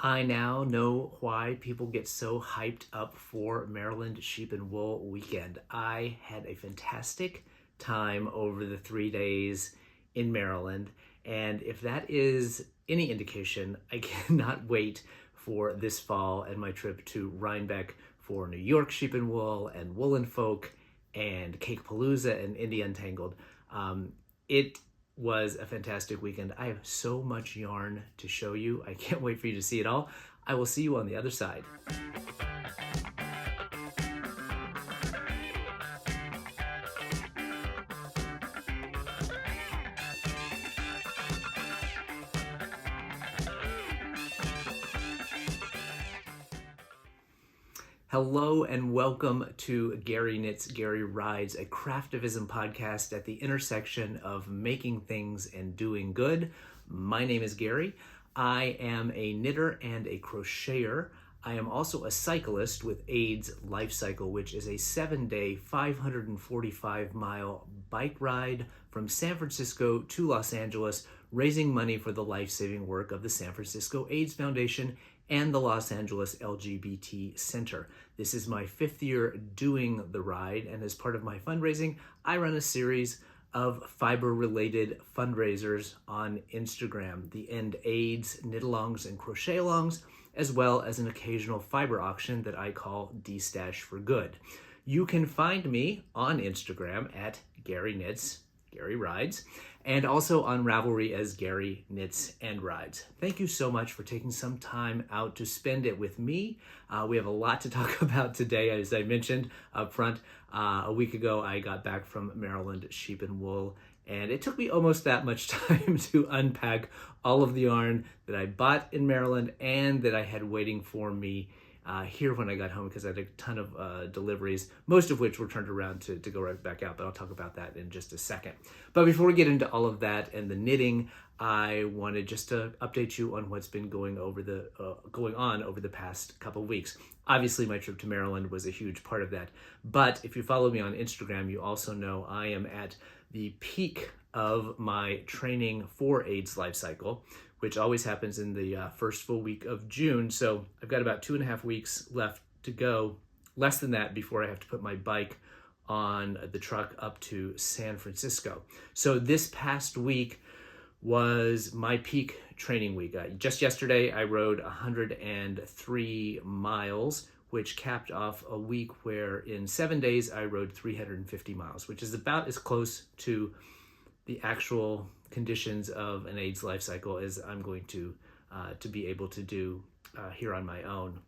I now know why people get so hyped up for Maryland Sheep and Wool Weekend. I had a fantastic time over the 3 days in Maryland, and if that is any indication, I cannot wait for this fall and my trip to Rhinebeck for New York Sheep and Wool and Woolen Folk and Cakepalooza and India Untangled. It was a fantastic weekend. I have so much yarn to show you. I can't wait for you to see it all. I will see you on the other side. Hello and welcome to Gary Knits, Gary Rides, a Craftivism podcast at the intersection of making things and doing good. My name is Gary. I am a knitter and a crocheter. I am also a cyclist with AID's Lifecycle, which is a 7-day, 545-mile bike ride from San Francisco to Los Angeles, raising money for the life-saving work of the San Francisco AIDS Foundation and the Los Angeles LGBT Center. This is my 5th year doing the ride, and as part of my fundraising, I run a series of fiber-related fundraisers on Instagram, the End AIDS, Knitalongs, and Crochet-alongs, as well as an occasional fiber auction that I call D-Stash for Good. You can find me on Instagram at Gary Knits, Gary Rides, and also on Ravelry as GaryKnitsAndRides. Thank you so much for taking some time out to spend it with me. We have a lot to talk about today, as I mentioned up front. A week ago, I got back from Maryland Sheep and Wool, and it took me almost that much time to unpack all of the yarn that I bought in Maryland and that I had waiting for me here when I got home, because I had a ton of deliveries, most of which were turned around to go right back out, but I'll talk about that in just a second. But before we get into all of that and the knitting, I wanted just to update you on what's been going on over the past couple of weeks. Obviously, my trip to Maryland was a huge part of that, but if you follow me on Instagram, you also know I am at the peak of my training for AIDS Lifecycle, which always happens in the first full week of June. So I've got about 2.5 weeks left to go, less than that, before I have to put my bike on the truck up to San Francisco. So this past week was my peak training week. Just yesterday, I rode 103 miles, which capped off a week where in 7 days, I rode 350 miles, which is about as close to the actual conditions of an AIDS life cycle as I'm going to be able to do here on my own.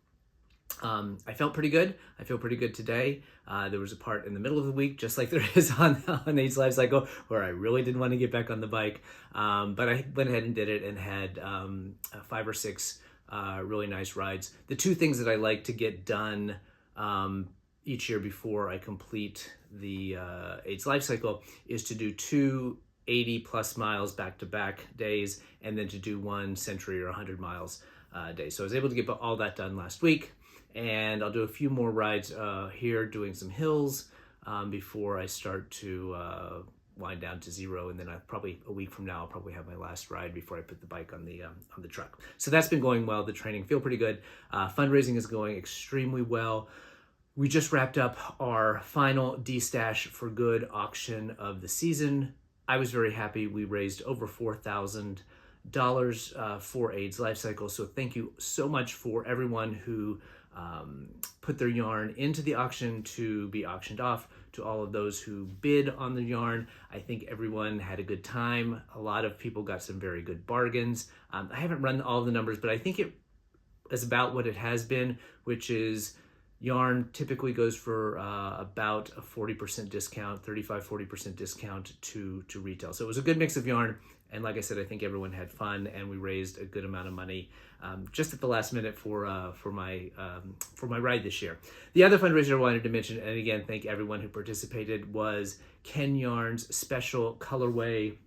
I felt pretty good. I feel pretty good today. There was a part in the middle of the week, just like there is on AIDS life cycle, where I really didn't want to get back on the bike, but I went ahead and did it and had 5 or 6 really nice rides. The 2 things that I like to get done each year before I complete the AIDS life cycle is to do 2 80 plus miles back-to-back days, and then to do 1 century or 100 miles a day. So I was able to get all that done last week, and I'll do a few more rides here, doing some hills before I start to wind down to 0, and then probably a week from now I'll probably have my last ride before I put the bike on the truck. So that's been going well. The training feel pretty good. Fundraising is going extremely well. We just wrapped up our final D-Stash for Good auction of the season. I was very happy. We raised over $4,000 for AIDS Lifecycle. So thank you so much for everyone who put their yarn into the auction to be auctioned off, to all of those who bid on the yarn. I think everyone had a good time. A lot of people got some very good bargains. I haven't run all the numbers, but I think it is about what it has been, which is yarn typically goes for about a 40% discount, 35-40% discount to retail. So it was a good mix of yarn, and like I said, I think everyone had fun, and we raised a good amount of money just at the last minute for my ride this year. The other fundraiser I wanted to mention, and again, thank everyone who participated, was Ken Yarn's special colorway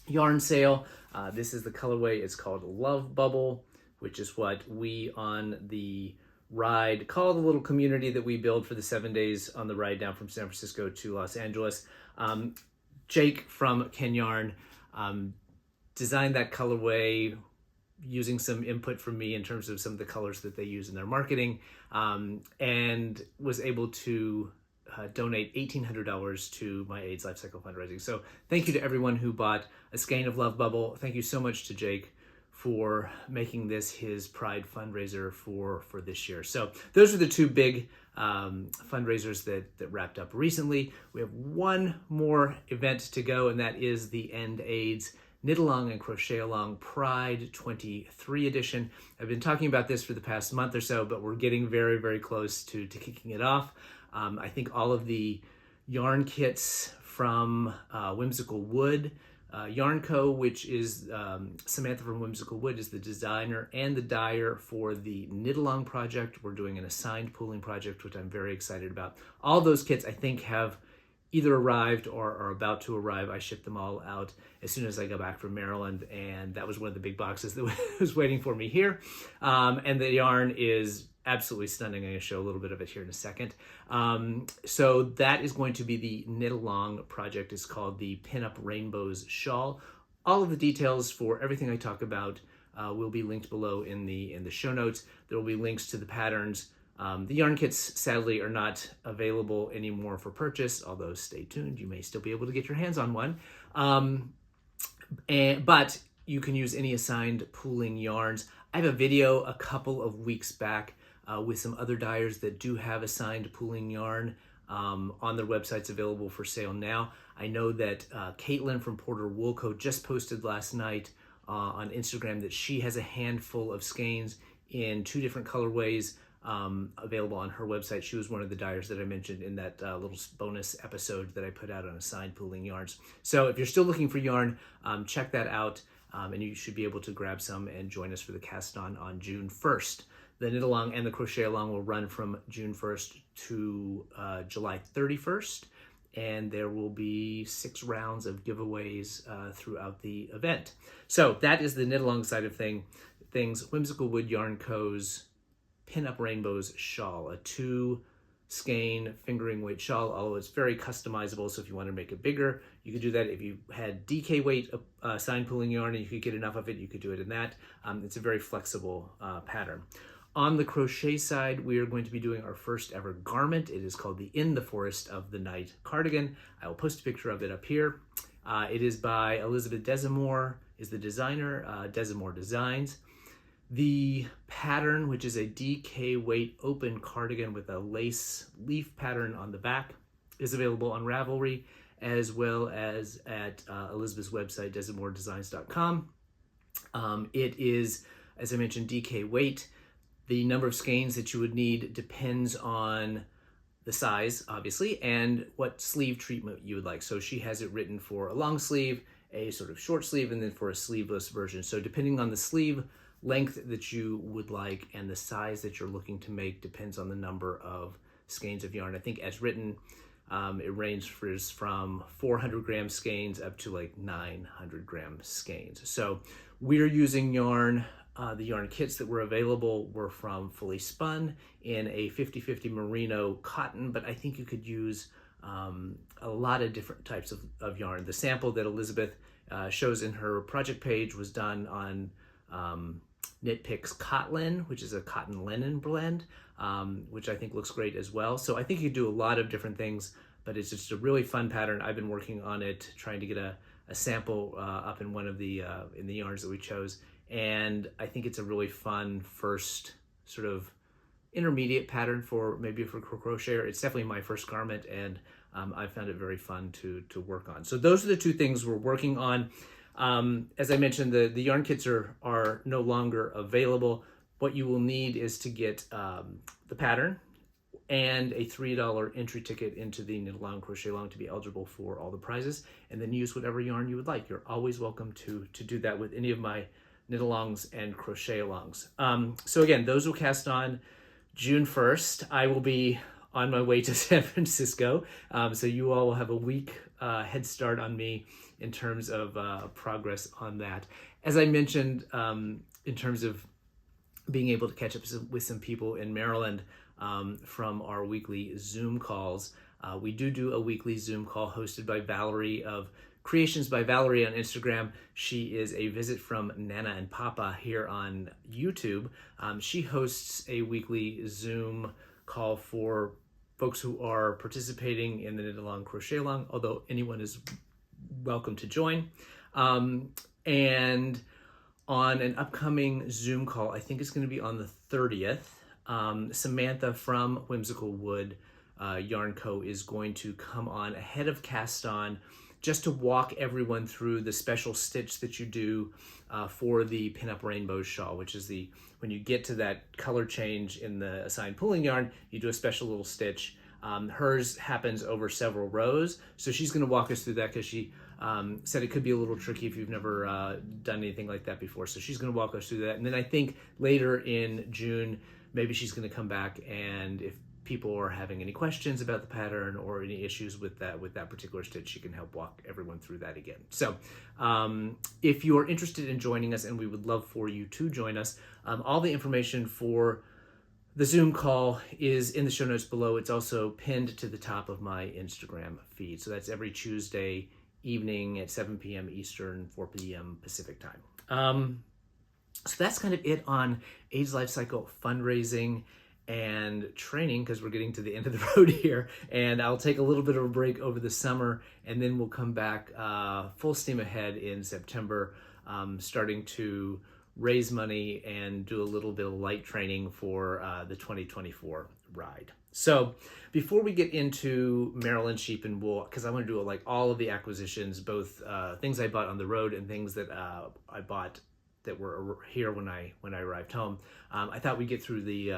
yarn sale. This is the colorway. It's called Love Bubble, which is what we on the ride call the little community that we build for the 7 days on the ride down from San Francisco to Los Angeles. Jake from Ken Yarn designed that colorway using some input from me in terms of some of the colors that they use in their marketing, and was able to donate $1,800 to my AIDS Lifecycle fundraising. So thank you to everyone who bought a skein of Love Bubble. Thank you so much to Jake for making this his Pride fundraiser for this year. So those are the two big fundraisers that wrapped up recently. We have one more event to go, and that is the End AIDS Knitalong and Crochet Along Pride 23 edition. I've been talking about this for the past month or so, but we're getting very, very close to kicking it off. I think all of the yarn kits from Whimsical Wood, Yarn Co., which is Samantha from Whimsical Wood, is the designer and the dyer for the Knitalong project. We're doing an assigned pooling project, which I'm very excited about. All those kits, I think, have either arrived or are about to arrive. I shipped them all out as soon as I got back from Maryland, and that was one of the big boxes that was waiting for me here. And the yarn is absolutely stunning. I'm going to show a little bit of it here in a second. So that is going to be the Knitalong project. It's called the Pinup Rainbows Shawl. All of the details for everything I talk about will be linked below in the show notes. There will be links to the patterns. The yarn kits, sadly, are not available anymore for purchase, although stay tuned. You may still be able to get your hands on one. But you can use any assigned pooling yarns. I have a video a couple of weeks back with some other dyers that do have assigned pooling yarn on their websites available for sale now. I know that Caitlin from Porter Wool Co. just posted last night on Instagram that she has a handful of skeins in 2 different colorways available on her website. She was one of the dyers that I mentioned in that little bonus episode that I put out on assigned pooling yarns. So if you're still looking for yarn, check that out, and you should be able to grab some and join us for the cast on June 1st. The Knitalong and the Crochet Along will run from June 1st to July 31st, and there will be 6 rounds of giveaways throughout the event. So that is the Knitalong side of things. Whimsical Wood Yarn Co.'s Pinup Rainbows Shawl, a 2 skein fingering weight shawl, although it's very customizable. So if you want to make it bigger, you could do that. If you had DK weight assigned pooling yarn and you could get enough of it, you could do it in that. It's a very flexible pattern. On the crochet side, we are going to be doing our first ever garment. It is called the In the Forest of the Night cardigan. I will post a picture of it up here. It is by Elizabeth Desamore, is the designer, Desamore Designs. The pattern, which is a DK weight open cardigan with a lace leaf pattern on the back, is available on Ravelry as well as at Elizabeth's website, desamoredesigns.com. It is, as I mentioned, DK weight. The number of skeins that you would need depends on the size, obviously, and what sleeve treatment you would like. So she has it written for a long sleeve, a sort of short sleeve, and then for a sleeveless version. So depending on the sleeve length that you would like and the size that you're looking to make depends on the number of skeins of yarn. I think as written, it ranges from 400 gram skeins up to like 900 gram skeins. So we're using yarn. The yarn kits that were available were from Fully Spun in a 50-50 merino cotton, but I think you could use a lot of different types of yarn. The sample that Elizabeth shows in her project page was done on Knit Picks Cotlin, which is a cotton linen blend, which I think looks great as well. So I think you could do a lot of different things, but it's just a really fun pattern. I've been working on it, trying to get a sample up in one of the in the yarns that we chose. And I think it's a really fun first sort of intermediate pattern for crocheter. It's definitely my first garment, and I found it very fun to work on. So those are the 2 things we're working on. As I mentioned, the yarn kits are no longer available. What you will need is to get the pattern and a $3 entry ticket into the Knitalong Crochet Along to be eligible for all the prizes, and then use whatever yarn you would like. You're always welcome to do that with any of my Knitalongs and Crochet Alongs. So again, those will cast on June 1st. I will be on my way to San Francisco, so you all will have a week head start on me in terms of progress on that. As I mentioned, in terms of being able to catch up with some people in Maryland from our weekly Zoom calls, we do a weekly Zoom call hosted by Valerie of Creations by Valerie on Instagram. She is a visit from Nana and Papa here on YouTube. She hosts a weekly Zoom call for folks who are participating in the Knitalong Crochet Along, although anyone is welcome to join. And on an upcoming Zoom call, I think it's going to be on the 30th, Samantha from Whimsical Wood Yarn Co. is going to come on ahead of Cast On just to walk everyone through the special stitch that you do for the Pinup Rainbow Shawl, which is when you get to that color change in the assigned pulling yarn, you do a special little stitch. Hers happens over several rows, so she's going to walk us through that because she said it could be a little tricky if you've never done anything like that before. So she's going to walk us through that. And then I think later in June, maybe she's going to come back, and if people are having any questions about the pattern or any issues with that particular stitch, she can help walk everyone through that again. So if you are interested in joining us, and we would love for you to join us, all the information for the Zoom call is in the show notes below. It's also pinned to the top of my Instagram feed. So that's every Tuesday evening at 7 p.m. Eastern, 4 p.m. Pacific time. So that's kind of it on AIDS Lifecycle fundraising and training, because we're getting to the end of the road here. And I'll take a little bit of a break over the summer, and then we'll come back full steam ahead in September, starting to raise money and do a little bit of light training for the 2024 ride. So before we get into Maryland sheep and wool, because I want to do like all of the acquisitions, both things I bought on the road and things that I bought that were here when I arrived home, I thought we'd get through the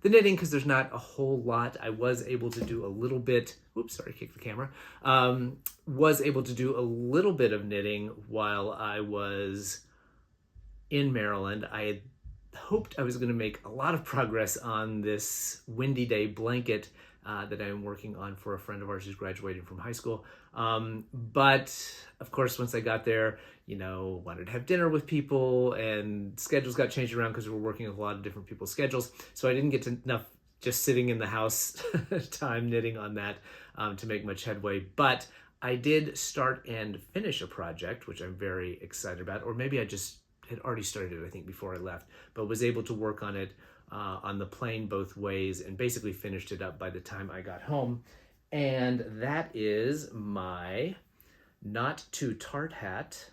knitting, because there's not a whole lot. I was able to do a little bit, kicked the camera, was able to do a little bit of knitting while I was in Maryland. I had hoped I was going to make a lot of progress on this windy day blanket that I'm working on for a friend of ours who's graduating from high school. But of course, once I got there, wanted to have dinner with people, and schedules got changed around because we were working with a lot of different people's schedules. So I didn't get to enough just sitting in the house time knitting on that to make much headway. But I did start and finish a project, which I'm very excited about, or maybe I just had already started it, I think, before I left, but was able to work on it on the plane both ways, and basically finished it up by the time I got home. And that is my Not Too Tart hat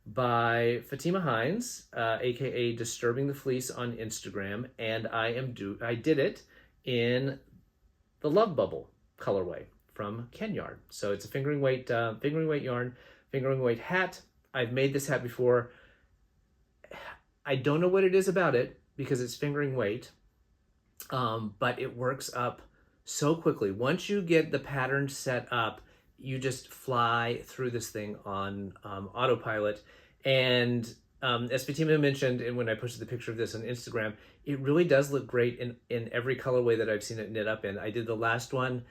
by Fatima Hines, aka Disturbing the Fleece on Instagram, and I did it in the Love Bubble colorway from Ken Yarn. So it's a fingering weight yarn, fingering weight hat. I've made this hat before. I don't know what it is about it, because it's fingering weight, but it works up so quickly. Once you get the pattern set up, you just fly through this thing on autopilot. And as Fatima mentioned, and when I posted the picture of this on Instagram, it really does look great in every colorway that I've seen it knit up in. I did the last one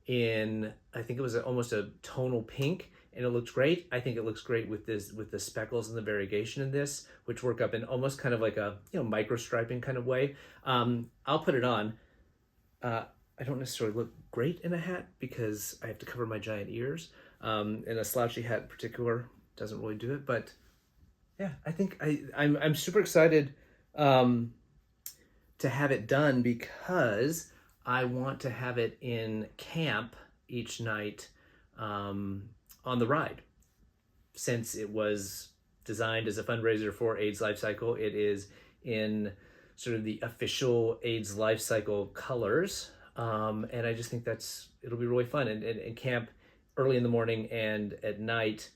in, I think it was almost a tonal pink, and it looked great. I think it looks great with the speckles and the variegation in this, which work up in almost kind of like a micro striping kind of way. I'll put it on. I don't necessarily look great in a hat because I have to cover my giant ears. And a slouchy hat in particular doesn't really do it. But yeah, I think I'm super excited to have it done, because I want to have it in camp each night on the ride. Since it was designed as a fundraiser for AIDS Lifecycle, it is in sort of the official AIDS Lifecycle colors. And I just think it'll be really fun. And camp early in the morning and at night,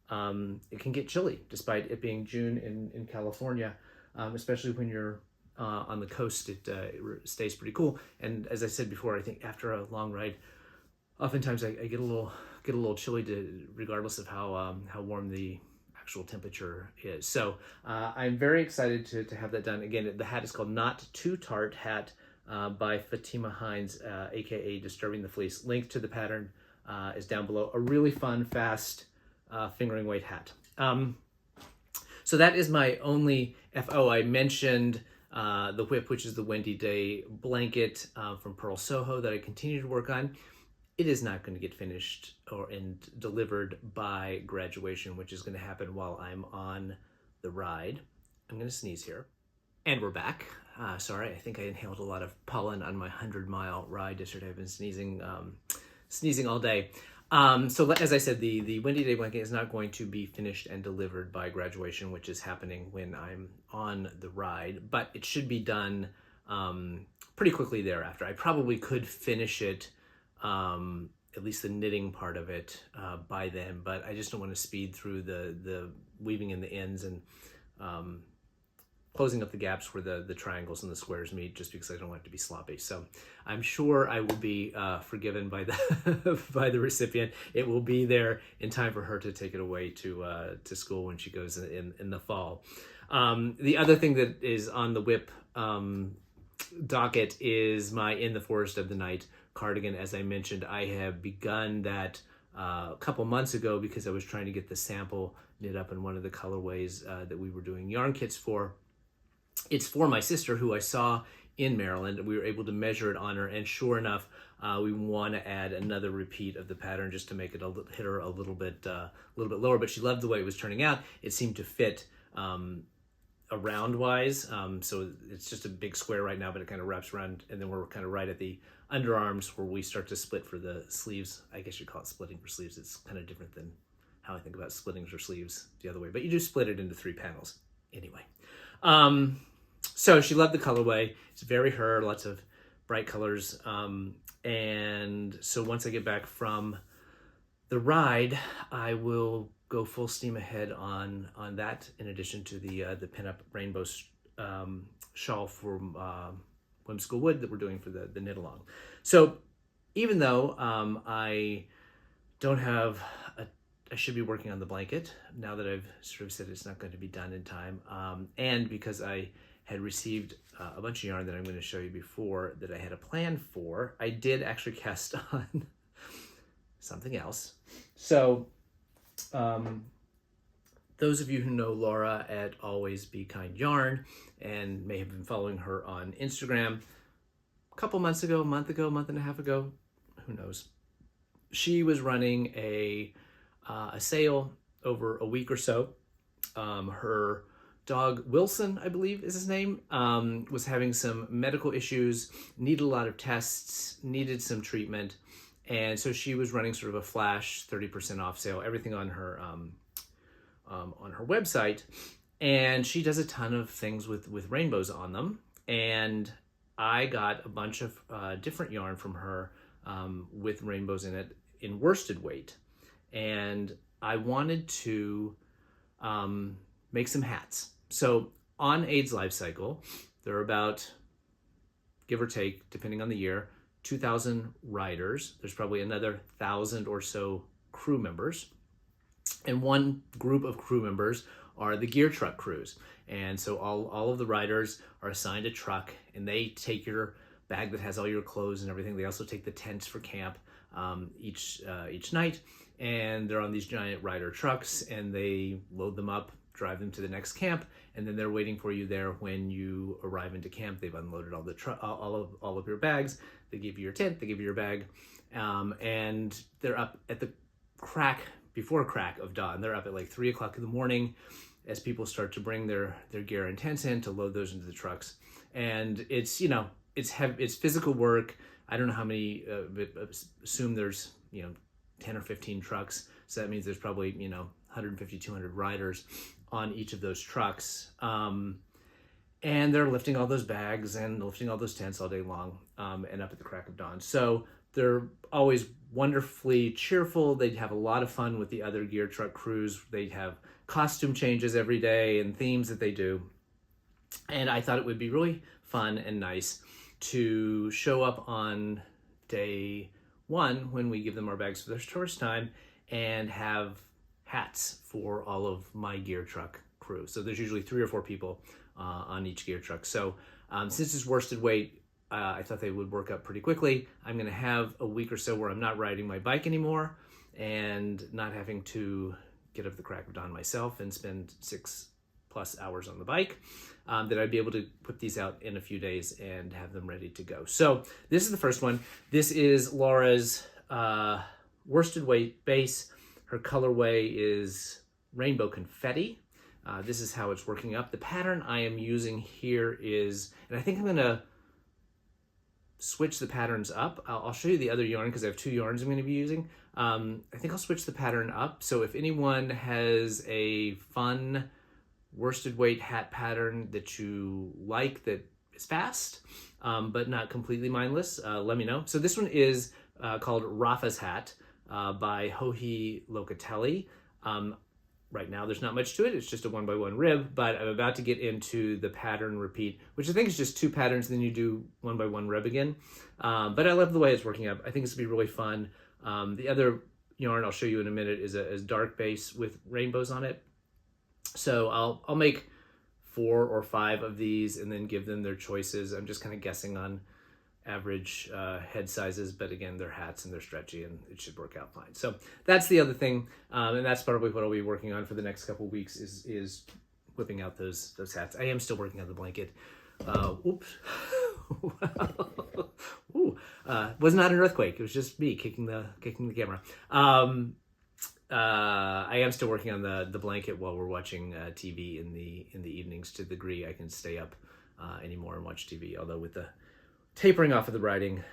it can get chilly despite it being June in California, especially when you're on the coast. It stays pretty cool. And as I said before, I think after a long ride, oftentimes I get a little chilly regardless of how warm the actual temperature is. So I'm very excited to have that done. Again, the hat is called Not Too Tart Hat by Fatima Hines, aka Disturbing the Fleece. Link to the pattern is down below. A really fun, fast fingering weight hat. So that is my only FO. I mentioned the whip, which is the Windy Day blanket from Pearl Soho that I continue to work on. it is not going to get finished and delivered by graduation, which is going to happen while I'm on the ride. I'm going to sneeze here. And we're back. Sorry, I think I inhaled a lot of pollen on my 100-mile ride yesterday. I've been sneezing all day. So as I said, the Windy Day blanket is not going to be finished and delivered by graduation, which is happening when I'm on the ride, but it should be done pretty quickly thereafter. I probably could finish it, at least the knitting part of it, by then, but I just don't want to speed through the weaving in the ends and closing up the gaps where the triangles and the squares meet, just because I don't want it to be sloppy. So I'm sure I will be forgiven by the by the recipient. It will be there in time for her to take it away to school when she goes in the fall. The other thing that is on the WIP docket is my In the Forest of the Night cardigan. As I mentioned, I have begun that a couple months ago because I was trying to get the sample knit up in one of the colorways that we were doing yarn kits for. It's for my sister, who I saw in Maryland. We were able to measure it on her, and sure enough, we want to add another repeat of the pattern just to make it hit her a little bit lower. But she loved the way it was turning out. It seemed to fit around wise, so it's just a big square right now, but it kind of wraps around, and then we're kind of right at the underarms where we start to split for the sleeves. I guess you call it splitting for sleeves. It's kind of different than how I think about splitting for sleeves the other way, but you do split it into 3 panels anyway. So she loved the colorway. It's very her, lots of bright colors. And so once I get back from the ride, I will go full steam ahead on that, in addition to the pinup rainbow shawl from Whimsical Wood that we're doing for the Knitalong. So even though I don't have I should be working on the blanket now that I've sort of said it's not going to be done in time. And because I had received a bunch of yarn that I'm going to show you before that I had a plan for, I did actually cast on something else. So those of you who know Laura at Always Be Kind Yarn and may have been following her on Instagram a couple months ago, month and a half ago, who knows, she was running a sale over a week or so. Her dog, Wilson, I believe is his name, was having some medical issues, needed a lot of tests, needed some treatment. And so she was running sort of a flash 30% off sale, everything on her website. And she does a ton of things with rainbows on them. And I got a bunch of different yarn from her with rainbows in it in worsted weight. And I wanted to make some hats. So on AID's Lifecycle, there are about, give or take, depending on the year, 2,000 riders. There's probably another 1,000 or so crew members. And one group of crew members are the gear truck crews. And so all of the riders are assigned a truck, and they take your bag that has all your clothes and everything. They also take the tents for camp each night. And they're on these giant rider trucks, and they load them up, drive them to the next camp, and then they're waiting for you there when you arrive into camp. They've unloaded all of your bags. They give you your tent, they give you your bag, and they're up at the before crack of dawn. They're up at like 3 o'clock in the morning as people start to bring their gear and tents in to load those into the trucks. And it's, it's physical work. I don't know how many, assume there's, 10 or 15 trucks. So that means there's probably, 150, 200 riders on each of those trucks. And they're lifting all those bags and lifting all those tents all day long, and up at the crack of dawn. So they're always wonderfully cheerful. They'd have a lot of fun with the other gear truck crews. They'd have costume changes every day and themes that they do. And I thought it would be really fun and nice to show up on day 1 when we give them our bags for their first time and have hats for all of my gear truck crew. So there's usually 3 or 4 people on each gear truck. So since it's worsted weight, I thought they would work up pretty quickly. I'm going to have a week or so where I'm not riding my bike anymore and not having to get up the crack of dawn myself and spend 6+ hours on the bike, that I'd be able to put these out in a few days and have them ready to go. So this is the first one. This is Laura's worsted weight base. Her colorway is Rainbow Confetti. This is how it's working up. The pattern I am using here is, and I think I'm gonna switch the patterns up. I'll show you the other yarn because I have two yarns I'm gonna be using. I think I'll switch the pattern up. So if anyone has a fun worsted weight hat pattern that you like that is fast, but not completely mindless, let me know. So this one is called Rafa's Hat by Joji Locatelli. Right now there's not much to it. It's just a 1x1 rib, but I'm about to get into the pattern repeat, which I think is just two patterns, then you do 1x1 rib again. But I love the way it's working up. I think this will be really fun. The other yarn I'll show you in a minute is a dark base with rainbows on it. So I'll make 4 or 5 of these and then give them their choices. I'm just kind of guessing on average head sizes, but again, they're hats and they're stretchy and it should work out fine. So that's the other thing, and that's probably what I'll be working on for the next couple of weeks is whipping out those hats. I am still working on the blanket. Oops. Ooh, was not an earthquake. It was just me kicking the camera. I am still working on the blanket while we're watching TV in the evenings, to the degree I can stay up anymore and watch TV. Although with the tapering off of the writing,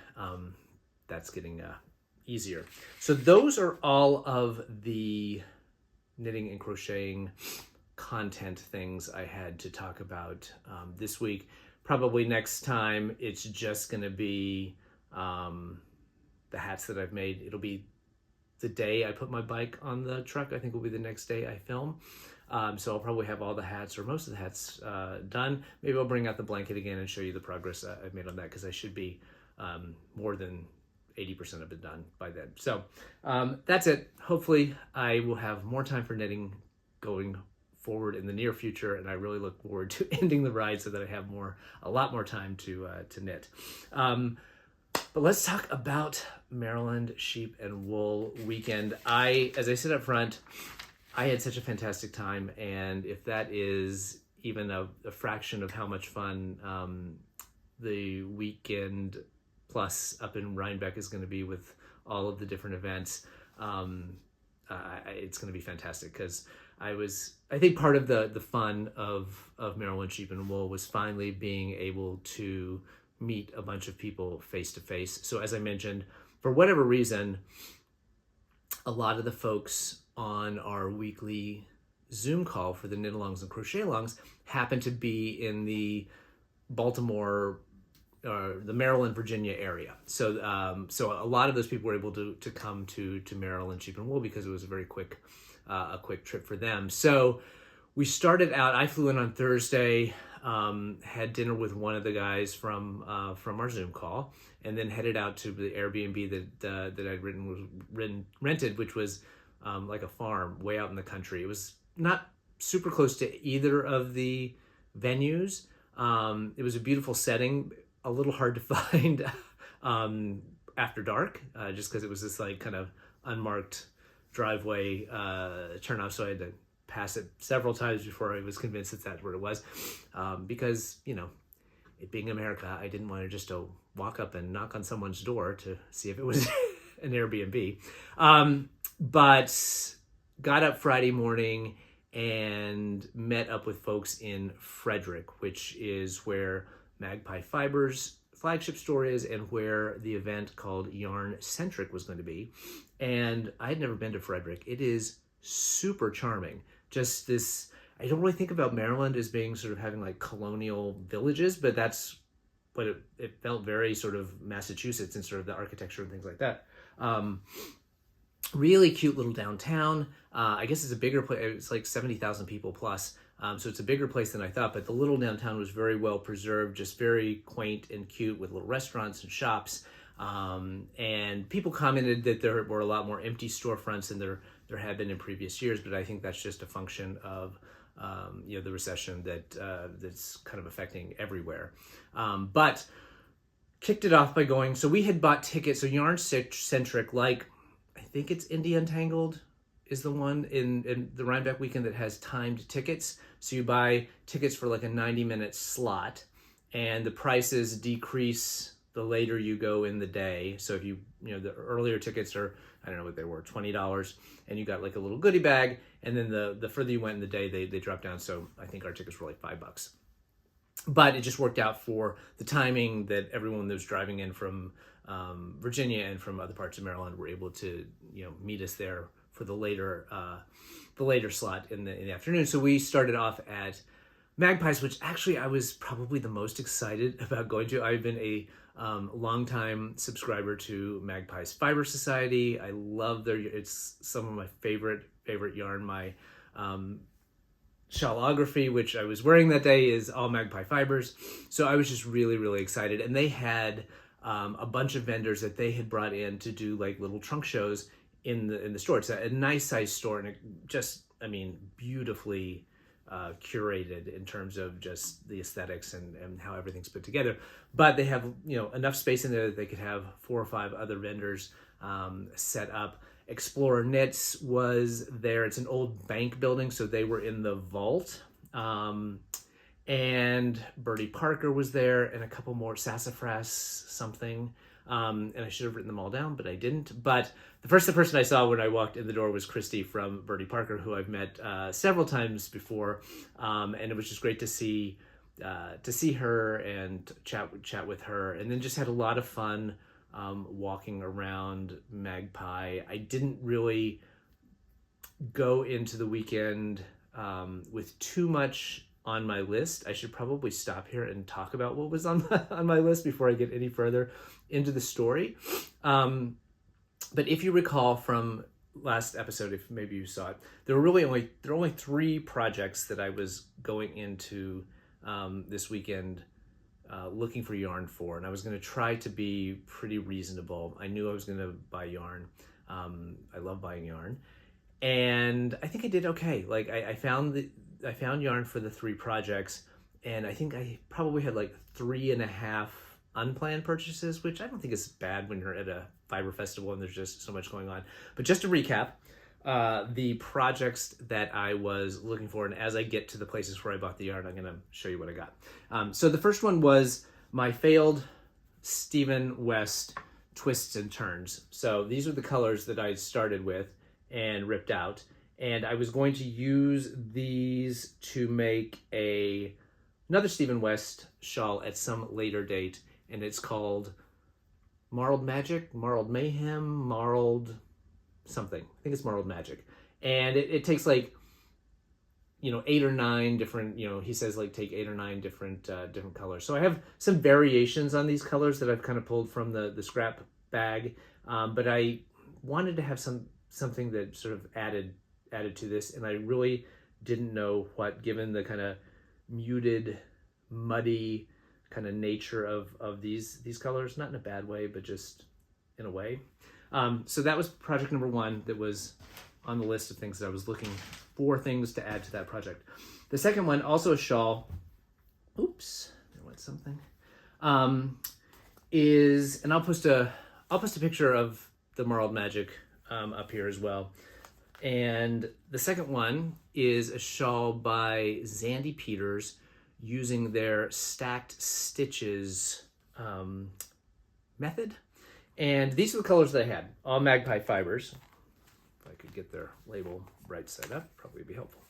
that's getting easier. So those are all of the knitting and crocheting content things I had to talk about this week. Probably next time it's just going to be the hats that I've made. It'll be the day I put my bike on the truck. I think will be the next day I film. So I'll probably have all the hats or most of the hats done. Maybe I'll bring out the blanket again and show you the progress I've made on that, because I should be more than 80% of it done by then. So that's it. Hopefully I will have more time for knitting going forward in the near future, and I really look forward to ending the ride so that I have a lot more time to knit. But let's talk about Maryland Sheep and Wool Weekend. As I said up front, I had such a fantastic time, and if that is even a fraction of how much fun the weekend plus up in Rhinebeck is going to be with all of the different events, it's going to be fantastic, because I think part of the fun of Maryland Sheep and Wool was finally being able to meet a bunch of people face to face. So as I mentioned, for whatever reason, a lot of the folks on our weekly Zoom call for the Knitalongs and Crochet-alongs happen to be in the Baltimore, the Maryland, Virginia area. So a lot of those people were able to come to Maryland Sheep and Wool because it was a very quick trip for them. So we started out, I flew in on Thursday, had dinner with one of the guys from our Zoom call, and then headed out to the Airbnb that I'd rented, which was like a farm way out in the country. It was not super close to either of the venues. It was a beautiful setting, a little hard to find after dark, just because it was this like kind of unmarked driveway turnoff, so I had to pass it several times before I was convinced that that's where it was, because, you know, it being America, I didn't want to just walk up and knock on someone's door to see if it was an Airbnb. But got up Friday morning and met up with folks in Frederick, which is where Magpie Fibers flagship store is and where the event called Yarn Centric was going to be. And I had never been to Frederick. It is super charming. Just this, I don't really think about Maryland as being sort of having like colonial villages, but that's what it felt very sort of Massachusetts in sort of the architecture and things like that. Really cute little downtown. I guess it's a bigger place. It's like 70,000 people plus. So it's a bigger place than I thought, but the little downtown was very well preserved, just very quaint and cute with little restaurants and shops. And people commented that there were a lot more empty storefronts than there had been in previous years, but I think that's just a function of the recession that's kind of affecting everywhere. But kicked it off by going, so we had bought tickets, so Yarn Centric, like I think it's Indie Untangled is the one in the Rhinebeck weekend that has timed tickets. So you buy tickets for like a 90-minute slot, and the prices decrease the later you go in the day. So if the earlier tickets are, I don't know what they were, $20, and you got like a little goodie bag, and then the further you went in the day, they dropped down. So I think our tickets were like $5. But it just worked out for the timing that everyone that was driving in from Virginia and from other parts of Maryland were able to, meet us there for the later slot in the afternoon. So we started off at Magpies, which actually I was probably the most excited about going to. I've been a longtime subscriber to Magpies Fiber Society. I love it's some of my favorite yarn. My shawlography, which I was wearing that day, is all Magpie fibers. So I was just really, really excited. And they had a bunch of vendors that they had brought in to do like little trunk shows in the store. It's a nice size store, and it just, beautifully curated in terms of just the aesthetics and how everything's put together. But they have, enough space in there that they could have 4 or 5 other vendors set up. Explorer Knits was there. It's an old bank building, so they were in the vault. And Bertie Parker was there, and a couple more, Sassafras something. And I should have written them all down, but I didn't. But the person I saw when I walked in the door was Christy from Bertie Parker, who I've met several times before. And it was just great to see her and chat with her, and then just had a lot of fun walking around Magpie. I didn't really go into the weekend with too much on my list. I should probably stop here and talk about what was on my list before I get any further into the story. But if you recall from last episode, if maybe you saw it, there were only 3 projects that I was going into this weekend looking for yarn for, and I was going to try to be pretty reasonable. I knew I was going to buy yarn. I love buying yarn, and I think I did okay. Like I found yarn for the 3 projects, and I think I probably had like 3.5 unplanned purchases, which I don't think is bad when you're at a fiber festival and there's just so much going on. But just to recap, the projects that I was looking for, and as I get to the places where I bought the yarn, I'm going to show you what I got. So the first one was my failed Stephen West twists and turns. So these are the colors that I started with and ripped out, and I was going to use these to make another Stephen West shawl at some later date, and it's called Marled Magic, Marled Mayhem, Marled something. I think it's Marled Magic. And it takes like, 8 or 9 different, he says like take 8 or 9 different colors. So I have some variations on these colors that I've kind of pulled from the scrap bag. But I wanted to have something that sort of added to this. And I really didn't know what, given the kind of muted, muddy kind of nature of these colors, not in a bad way, but just in a way. So that was project number 1 that was on the list of things that I was looking for, things to add to that project. The second one, also a shawl, oops, I went something, is, and I'll post a picture of the Marled Magic up here as well. And the second one is a shawl by Zandy Peters using their stacked stitches method. And these are the colors that I had, all Magpie fibers. If I could get their label right side up, probably be helpful.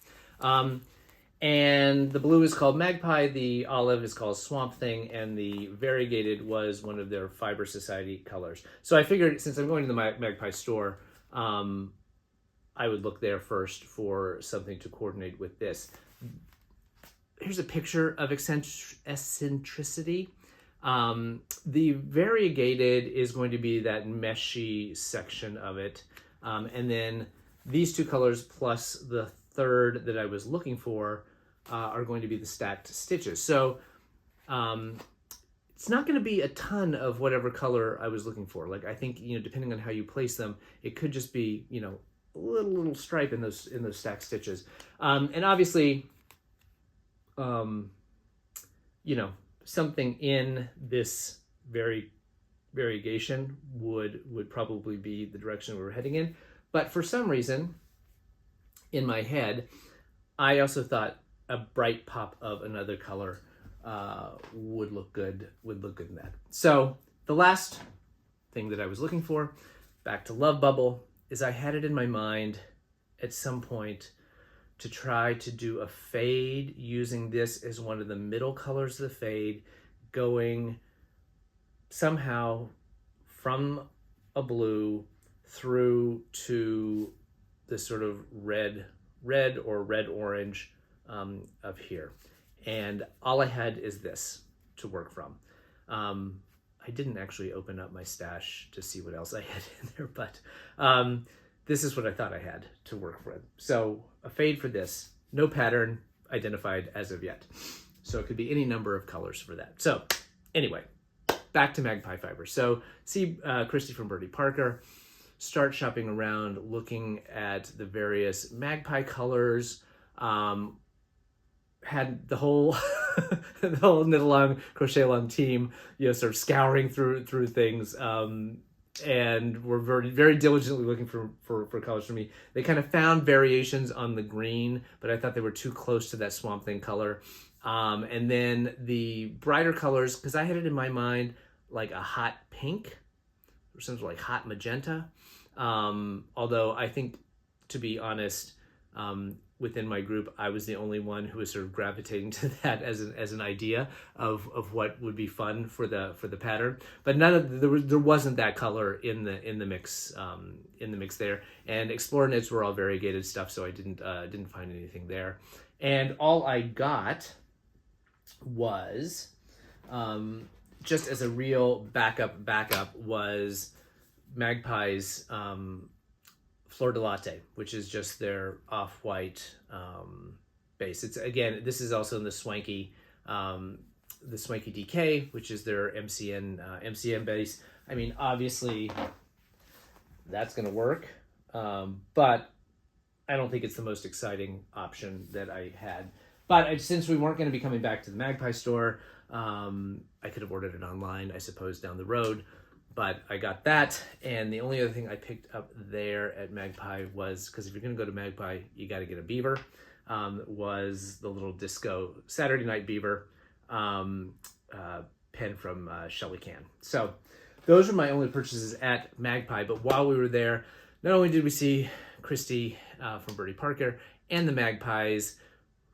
And the blue is called Magpie, the olive is called Swamp Thing, and the variegated was one of their Fiber Society colors. So I figured, since I'm going to the Magpie store, I would look there first for something to coordinate with this. Here's a picture of eccentricity. The variegated is going to be that meshy section of it. And then these 2 colors plus the third that I was looking for are going to be the stacked stitches. So it's not going to be a ton of whatever color I was looking for. Like, I think, depending on how you place them, it could just be, a little stripe in those stacked stitches. And obviously, something in this variegation would probably be the direction we were heading in. But for some reason, in my head, I also thought a bright pop of another color would look good in that. So the last thing that I was looking for, back to Love Bubble, is I had it in my mind at some point to try to do a fade using this as one of the middle colors of the fade, going somehow from a blue through to this sort of red or red-orange of here. And all I had is this to work from. I didn't actually open up my stash to see what else I had in there, but this is what I thought I had to work with. So a fade for this, no pattern identified as of yet. So it could be any number of colors for that. So anyway, back to Magpie Fiber. So see Christy from Birdie Parker, start shopping around, looking at the various Magpie colors, had the whole the whole Knitalong Crochet Along team, sort of scouring through things, and were very, very diligently looking for colors for me. They kind of found variations on the green, but I thought they were too close to that Swamp Thing color. And then the brighter colors, because I had it in my mind like a hot pink or something like hot magenta. Although I think, to be honest, within my group, I was the only one who was sort of gravitating to that as an idea of what would be fun for the pattern. But there wasn't that color in the mix there. And Explore Knits were all variegated stuff, so I didn't find anything there. And all I got was just as a real backup was Magpie's Fleur de Latte, which is just their off-white base. It's, again, this is also in the Swanky DK, which is their MCN base. I mean, obviously that's going to work, but I don't think it's the most exciting option that I had. But since we weren't going to be coming back to the Magpie store, I could have ordered it online, I suppose, down the road. But I got that, and the only other thing I picked up there at Magpie was, because if you're going to go to Magpie, you got to get a beaver, was the little disco Saturday Night Beaver pen from Shelly Can. So those were my only purchases at Magpie. But while we were there, not only did we see Christy from Birdie Parker and the Magpies,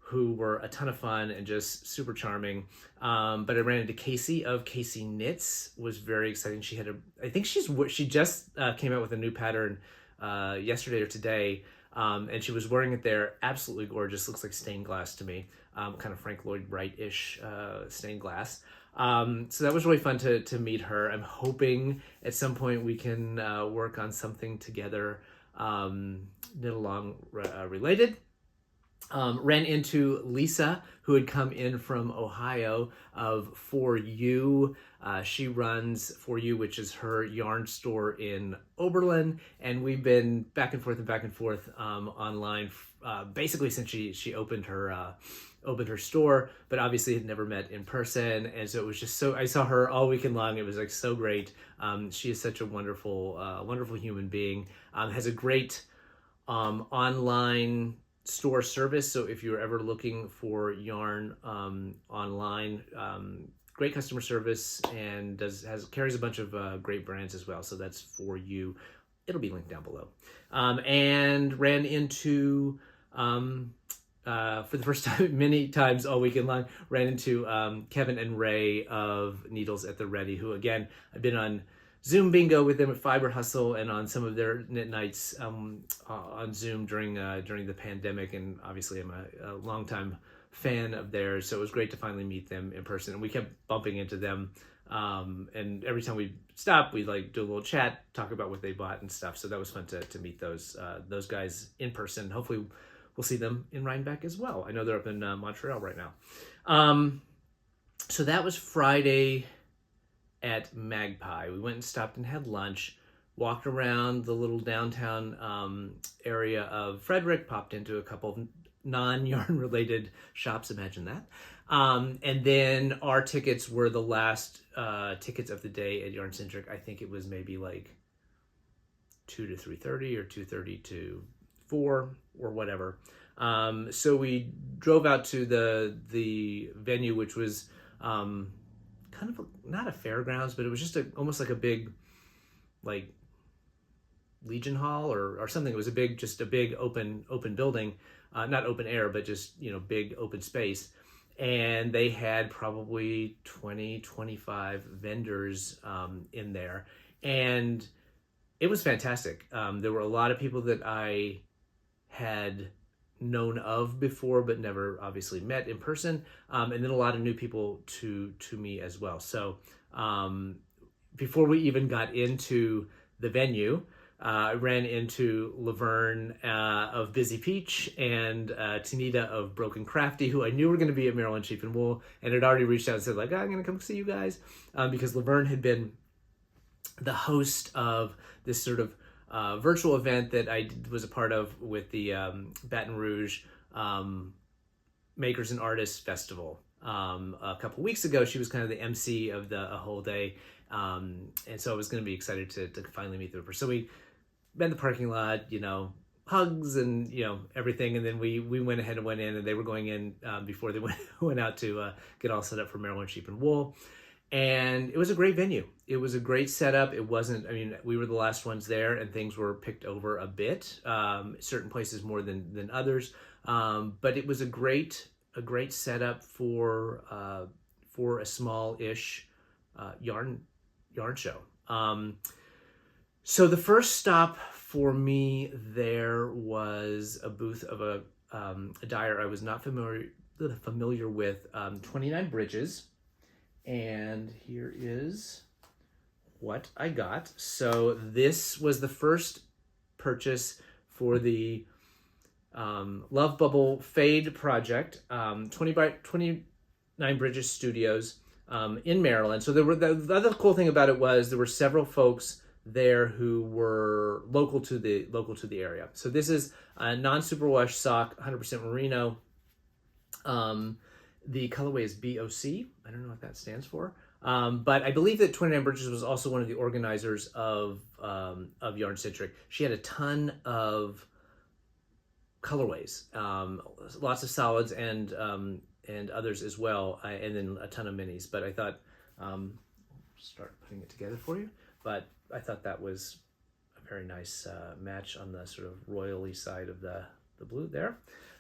who were a ton of fun and just super charming. But I ran into Casey of Casey Knits, was very exciting. She had I think she just came out with a new pattern yesterday or today, and she was wearing it there. Absolutely gorgeous. Looks like stained glass to me, kind of Frank Lloyd Wright-ish stained glass. So that was really fun to meet her. I'm hoping at some point we can work on something together, Knitalong related. Ran into Lisa, who had come in from Ohio, of For You. She runs For You, which is her yarn store in Oberlin, and we've been back and forth online basically since she opened her store, but obviously had never met in person, and so it was just so, I saw her all weekend long. It was like so great. She is such a wonderful human being. Has a great online store service, so if you're ever looking for yarn online, great customer service, and carries a bunch of great brands as well. So that's For You. It'll be linked down below. And ran into for the first time, many times all weekend long, ran into Kevin and Ray of Needles at the Ready, who, again, I've been on Zoom bingo with them at Fiber Hustle and on some of their knit nights on Zoom during the pandemic, and obviously I'm a longtime fan of theirs, so it was great to finally meet them in person. And we kept bumping into them, and every time we stop, we like do a little chat, talk about what they bought and stuff. So that was fun to meet those guys in person. Hopefully we'll see them in Rhinebeck as well. I know they're up in Montreal right now. So that was Friday at Magpie. We went and stopped and had lunch, walked around the little downtown area of Frederick, popped into a couple of non-yarn related shops, imagine that. And then our tickets were the last tickets of the day at Yarn Centric. I think it was maybe like 2 to 3:30 or 2:30 to 4 or whatever. So we drove out to the venue, which was kind kind of not a fairgrounds, but it was just almost like a big, like Legion Hall or something. It was just a big open building, not open air, but just, big open space. And they had probably 25 vendors in there. And it was fantastic. There were a lot of people that I had known of before, but never obviously met in person. And then a lot of new people to me as well. So before we even got into the venue, I ran into Laverne of Busy Peach and Tanita of Broken Crafty, who I knew were going to be at Maryland Sheep and Wool, and had already reached out and said, like, I'm going to come see you guys, because Laverne had been the host of this sort of virtual event that I was a part of with the Baton Rouge Makers and Artists Festival. A couple weeks ago, she was kind of the MC of the whole day, and so I was going to be excited to finally meet her. So we met in the parking lot, hugs and everything, and then we went ahead and went in, and they were going in before they went out to get all set up for Maryland Sheep and Wool. And it was a great venue. It was a great setup. It wasn't, we were the last ones there, and things were picked over a bit, certain places more than others. But it was a great setup for a small-ish yarn show. So the first stop for me there was a booth of a dyer I was not familiar with, 29 Bridges. And here is what I got. So this was the first purchase for the Love Bubble Fade project, 29 Bridges Studios in Maryland. So the other cool thing about it was there were several folks there who were local to the area. So this is a non-superwash sock, 100% merino. The colorway is BOC. I don't know what that stands for. But I believe that 29 Bridges was also one of the organizers of Yarn Centric. She had a ton of colorways, lots of solids and others as well, and then a ton of minis. But I thought, start putting it together for you. But I thought that was a very nice match on the sort of royally side of the blue there.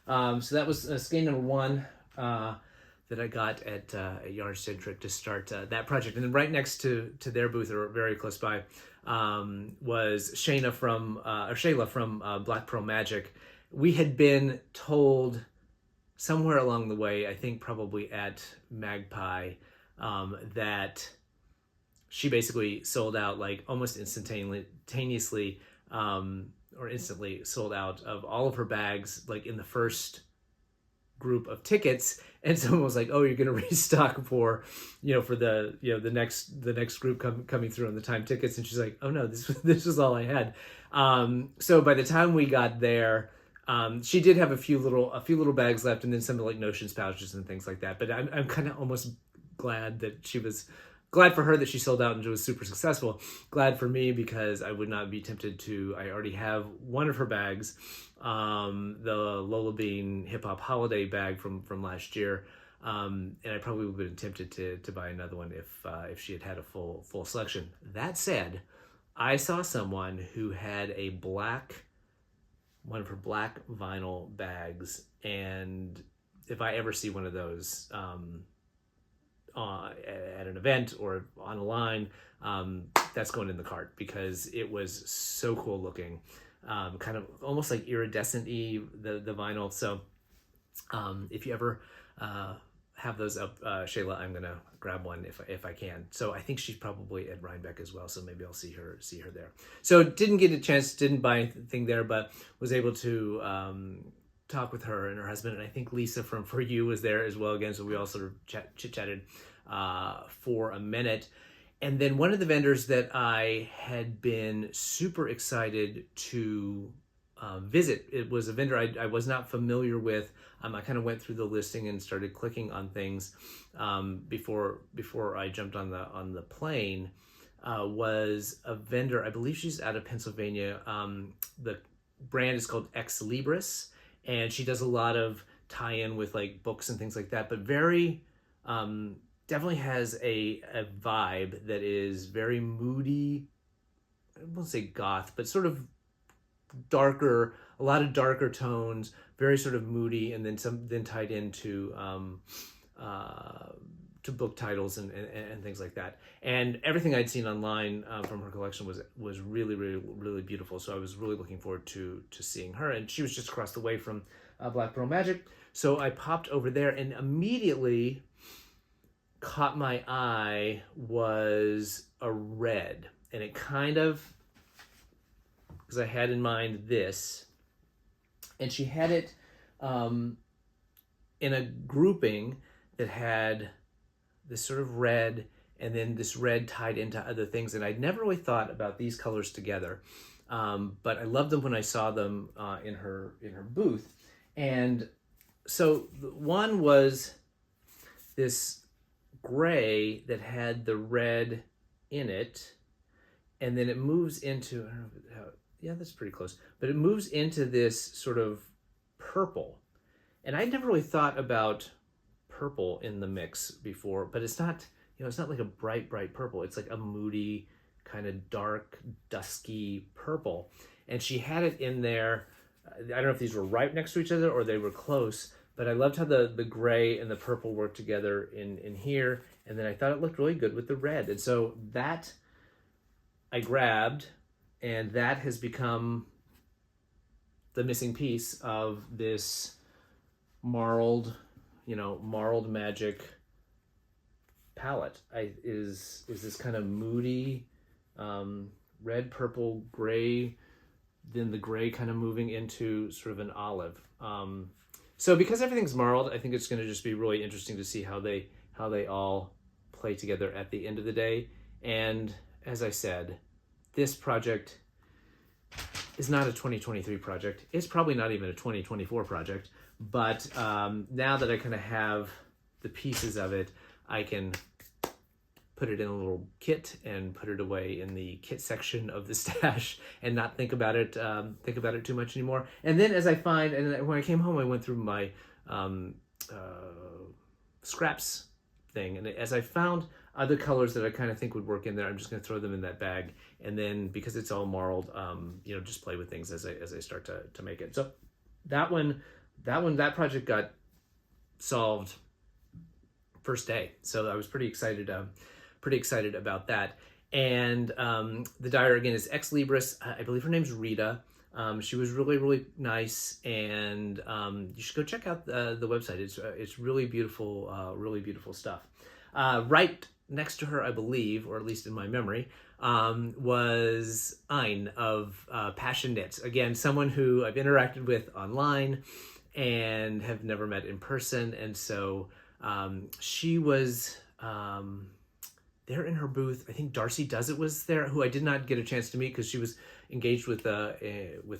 So that was skein number one. That I got at Yarn Centric to start that project. And then right next to their booth, or very close by, was Shayla from Black Pearl Magic. We had been told somewhere along the way, I think probably at Magpie, that she basically sold out like almost instantaneously, or instantly sold out of all of her bags, like in the first group of tickets. And someone was like, "Oh, you're going to restock for the next group coming through on the time tickets." And she's like, "Oh no, this was all I had." So by the time we got there, she did have a few little bags left, and then some like notions pouches and things like that. But I'm kind of almost glad for her that she sold out and was super successful. Glad for me, because I would not be tempted to. I already have one of her bags, the Lola Bean Hip Hop Holiday bag from last year, and I probably would have been tempted to buy another one if she had a full selection. That said, I saw someone who had one of her black vinyl bags, and if I ever see one of those at an event or on a line, that's going in the cart, because it was so cool looking, kind of almost like iridescent-y, the vinyl. So if you ever have those up, Shayla, I'm gonna grab one if I can. So I think she's probably at Rhinebeck as well, so maybe I'll see her there. So didn't get a chance, didn't buy anything there, but was able to talk with her and her husband, and I think Lisa from For You was there as well again, so we all sort of chit-chatted for a minute. And then one of the vendors that I had been super excited to visit, it was a vendor I was not familiar with. I kind of went through the listing and started clicking on things before I jumped on the plane. Was a vendor, I believe she's out of Pennsylvania. The brand is called Ex Libris, and she does a lot of tie-in with like books and things like that, but very definitely has a vibe that is very moody. I won't say goth, but sort of darker, a lot of darker tones, very sort of moody, and then tied into to book titles and things like that. And everything I'd seen online from her collection was really, really, really beautiful. So I was really looking forward to seeing her. And she was just across the way from Black Pearl Magic. So I popped over there, and immediately caught my eye was a red. And it kind of, because I had in mind this, and she had it in a grouping that had this sort of red, and then this red tied into other things. And I'd never really thought about these colors together, but I loved them when I saw them in her booth. And so one was this gray that had the red in it, and then it moves into, I don't know how, yeah, that's pretty close, but it moves into this sort of purple. And I'd never really thought about purple in the mix before, but it's not, it's not like a bright purple. It's like a moody, kind of dark, dusky purple. And she had it in there. I don't know if these were right next to each other or they were close, but I loved how the gray and the purple worked together in here. And then I thought it looked really good with the red. And so that I grabbed, and that has become the missing piece of this marled magic palette. Is this kind of moody red, purple, gray, then the gray kind of moving into sort of an olive. So because everything's marled, I think it's going to just be really interesting to see how they all play together at the end of the day. And as I said, this project is not a 2023 project. It's probably not even a 2024 project. But now that I kind of have the pieces of it, I can put it in a little kit and put it away in the kit section of the stash and not think about it too much anymore. And then as I find, and when I came home, I went through my scraps thing, and as I found other colors that I kind of think would work in there, I'm just going to throw them in that bag. And then because it's all marled, just play with things as I start to make it. So that project got solved first day. So I was pretty excited about that. And the dyer again is Ex Libris. I believe her name's Rita. She was really, really nice, and you should go check out the website. It's really beautiful stuff. Right next to her, I believe, or at least in my memory, was Ein of Passion Knits. Again, someone who I've interacted with online and have never met in person. And so she was there in her booth. I think Darcy Does It was there, who I did not get a chance to meet because she was engaged with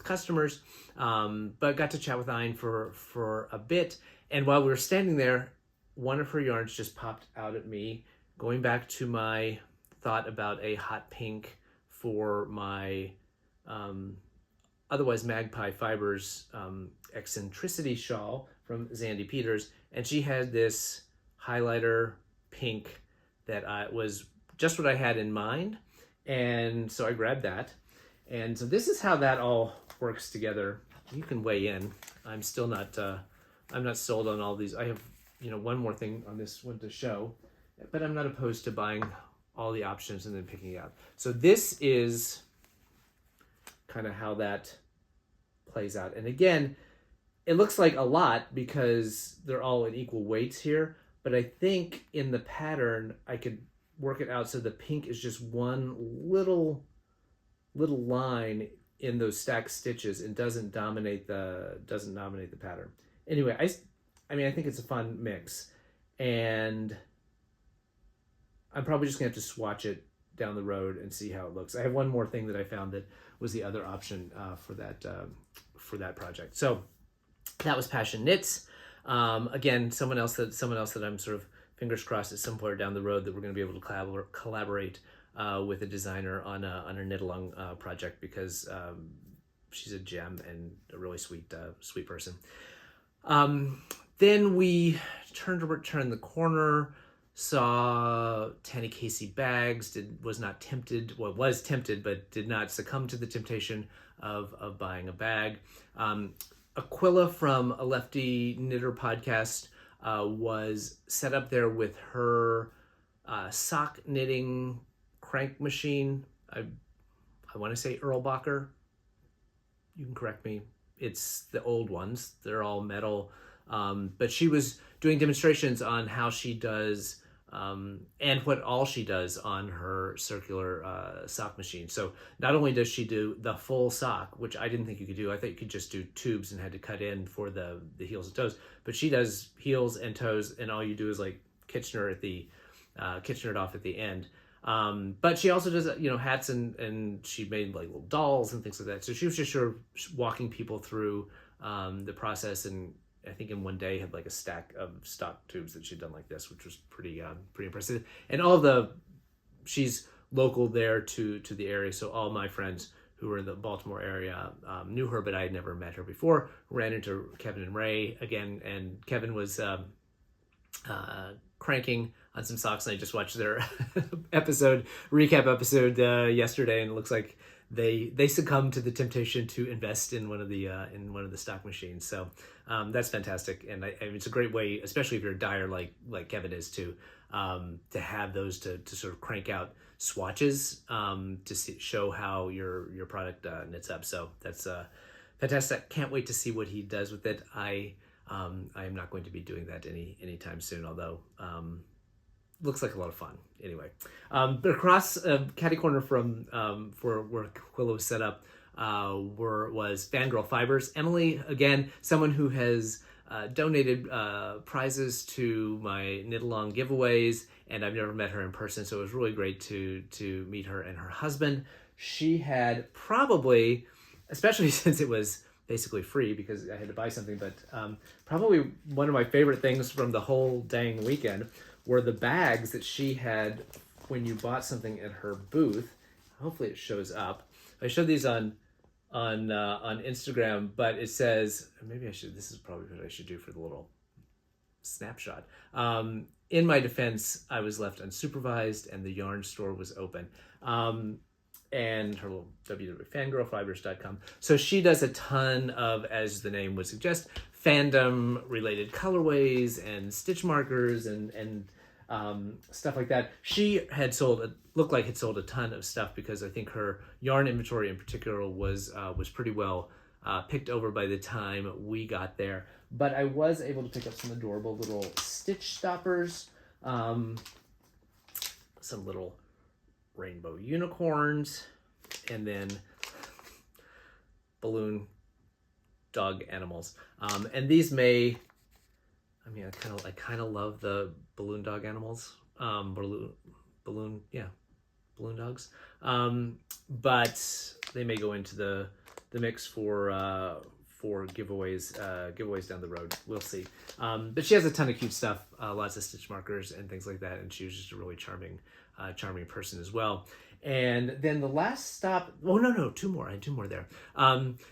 customers, but got to chat with Ein for a bit. And while we were standing there, one of her yarns just popped out at me, going back to my thought about a hot pink for my otherwise Magpie Fibers eccentricity shawl from Zandy Peters, and she had this highlighter pink that was just what I had in mind, and so I grabbed that. And so this is how that all works together. You can weigh in. I'm still not I'm not sold on all these. I have one more thing on this one to show, but I'm not opposed to buying all the options and then picking it out. So this is kind of how that plays out. And again, it looks like a lot because they're all in equal weights here, but I think in the pattern I could work it out so the pink is just one little line in those stacked stitches and doesn't dominate the pattern. Anyway, I think it's a fun mix, and I'm probably just gonna have to swatch it down the road and see how it looks. I have one more thing that I found that was the other option for that project. So that was Passion Knits. Again, someone else that I'm sort of fingers crossed at somewhere down the road that we're going to be able to collaborate with a designer on a Knitalong project, because she's a gem and a really sweet person. Then we turn the corner. saw Tanny Casey bags, was not tempted, well, was tempted, but did not succumb to the temptation of buying a bag. Aquila from a Lefty Knitter podcast was set up there with her sock knitting crank machine. I want to say Erlbacher. You can correct me. It's the old ones. They're all metal. But she was doing demonstrations on how she does and what all she does on her circular sock machine. So not only does she do the full sock, which I didn't think you could do. I thought you could just do tubes and had to cut in for the heels and toes. But she does heels and toes, and all you do is like Kitchener it off at the end. But she also does, hats and she made like little dolls and things like that. So she was just sort of walking people through the process, and I think in one day had like a stack of stock tubes that she'd done like this, which was pretty impressive. And she's local there to the area. So all my friends who were in the Baltimore area knew her, but I had never met her before. Ran into Kevin and Ray again, and Kevin was cranking on some socks, and I just watched their recap episode yesterday, and it looks like they succumbed to the temptation to invest in one of the stock machines. So that's fantastic, and I mean, it's a great way, especially if you're a dyer like Kevin is, to have those to sort of crank out swatches to show how your product knits up. So that's fantastic. Can't wait to see what he does with it. I am not going to be doing that anytime soon, although looks like a lot of fun anyway. But across catty corner from for where Quilla was set up was Fangirl Fibers. Emily, again, someone who has donated prizes to my Knitalong giveaways, and I've never met her in person, so it was really great to meet her and her husband. She had probably, especially since it was basically free because I had to buy something, but probably one of my favorite things from the whole dang weekend were the bags that she had when you bought something at her booth. Hopefully it shows up. I showed these on Instagram, but it says, maybe I should, this is probably what I should do for the little snapshot. In my defense, I was left unsupervised and the yarn store was open. And her little www.fangirlfibers.com. So she does a ton of, as the name would suggest, fandom related colorways and stitch markers and stuff like that. She had looked like had sold a ton of stuff because I think her yarn inventory in particular was pretty well picked over by the time we got there. But I was able to pick up some adorable little stitch stoppers, some little rainbow unicorns, and then balloon dog animals. And these I kind of love the balloon dog animals. Balloon dogs. But they may go into the mix for giveaways down the road. We'll see. But she has a ton of cute stuff, lots of stitch markers and things like that, and she was just a really charming person as well. And then the last stop, two more. I had two more there.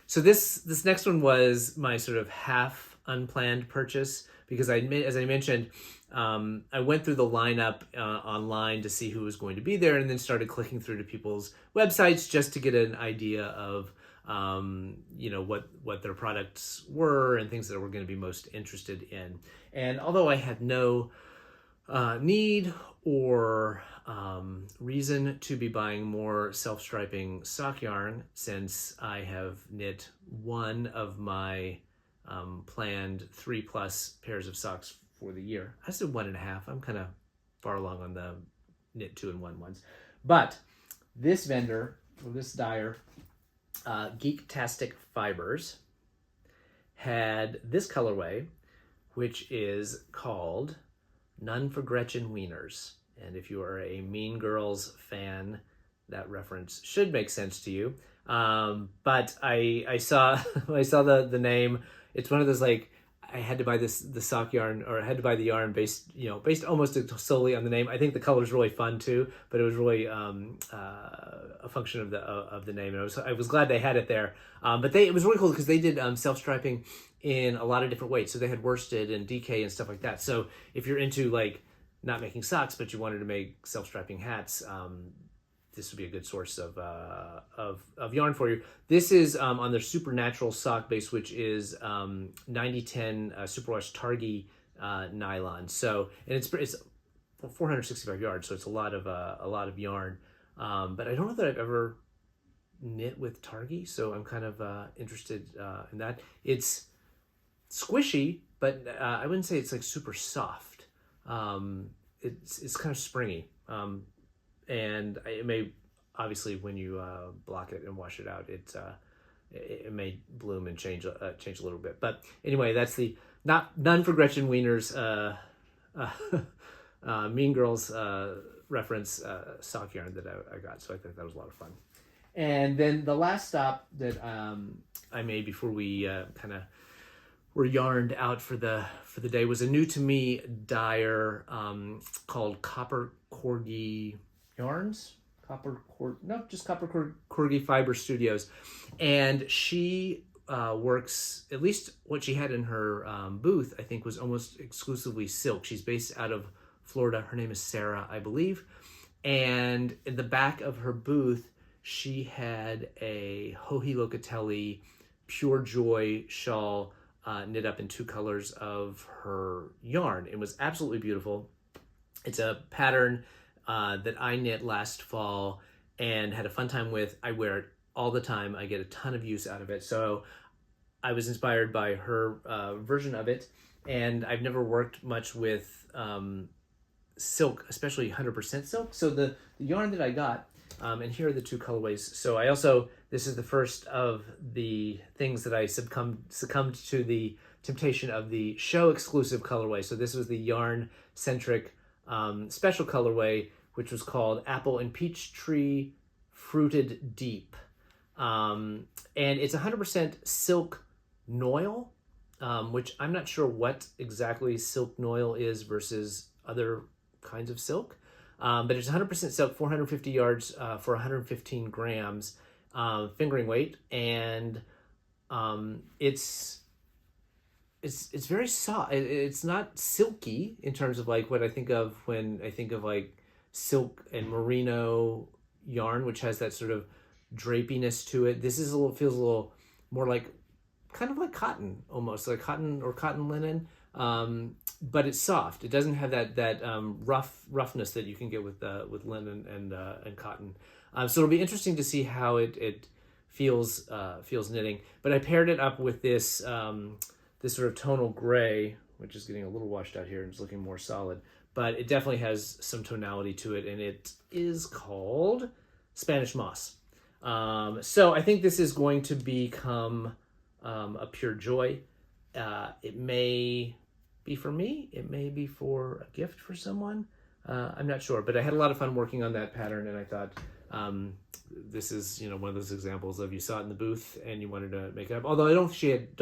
So this next one was my sort of half unplanned purchase because as I mentioned, I went through the lineup online to see who was going to be there, and then started clicking through to people's websites just to get an idea of what their products were and things that we're going to be most interested in. And although I had no need or reason to be buying more self-striping sock yarn, since I have knit one of my planned 3+ pairs of socks for the year. I said 1.5. I'm kind of far along on the knit 2-in-1 ones. But this vendor, or this dyer, Geektastic Fibers, had this colorway, which is called None for Gretchen Wieners. And if you are a Mean Girls fan, that reference should make sense to you. But I saw the name. It's one of those, like, I had to buy the sock yarn, or I had to buy the yarn based almost solely on the name. I think the color is really fun too, but it was really a function of the name. And I was glad they had it there. But it was really cool because they did self-striping in a lot of different weights. So they had worsted and DK and stuff like that. So if you're into like not making socks, but you wanted to make self-strapping hats, this would be a good source of yarn for you. This is on their Supernatural sock base, which is 9010 superwash Targhee nylon. So, and it's 465 yards, so it's a lot of yarn. But I don't know that I've ever knit with Targhee, so I'm kind of interested in that. It's squishy, but I wouldn't say it's like super soft. It's kind of springy. And it may, obviously, when you block it and wash it out, it may bloom and change a little bit. But anyway, that's the none for Gretchen Wiener's Mean Girls reference sock yarn that I got. So I think that was a lot of fun. And then the last stop that I made before we kind of were yarned out for the day was a new to me dyer called Copper Corgi Yarns, just Copper Corgi Fiber Studios, and she works, at least what she had in her booth, I think was almost exclusively silk. She's based out of Florida. Her name is Sarah, I believe, and in the back of her booth, she had a Joji Locatelli Pure Joy shawl knit up in 2 colors of her yarn. It was absolutely beautiful. It's a pattern that I knit last fall and had a fun time with. I wear it all the time. I get a ton of use out of it. So I was inspired by her version of it. And I've never worked much with silk, especially 100% silk. So the yarn that I got, and here are the 2 colorways. So this is the first of the things that I succumbed to the temptation of the show exclusive colorway. So this was the yarn centric special colorway, which was called Apple and Peach Tree Fruited Deep. And it's 100% silk noil, which I'm not sure what exactly silk noil is versus other kinds of silk. But it's 100% silk, 450 yards for 115 grams fingering weight. And it's very soft. It's not silky in terms of like what I think of when I think of like silk and merino yarn, which has that sort of drapiness to it. This is feels a little more like kind of like cotton, almost like cotton or cotton linen. But it's soft. It doesn't have that roughness that you can get with linen and cotton. So it'll be interesting to see how it feels knitting. But I paired it up with this sort of tonal gray, which is getting a little washed out here and is looking more solid. But it definitely has some tonality to it, and it is called Spanish Moss. So I think this is going to become a pure joy. It may be for me. It may be for a gift for someone. I'm not sure, but I had a lot of fun working on that pattern, and I thought this is one of those examples of you saw it in the booth and you wanted to make it up. Although I don't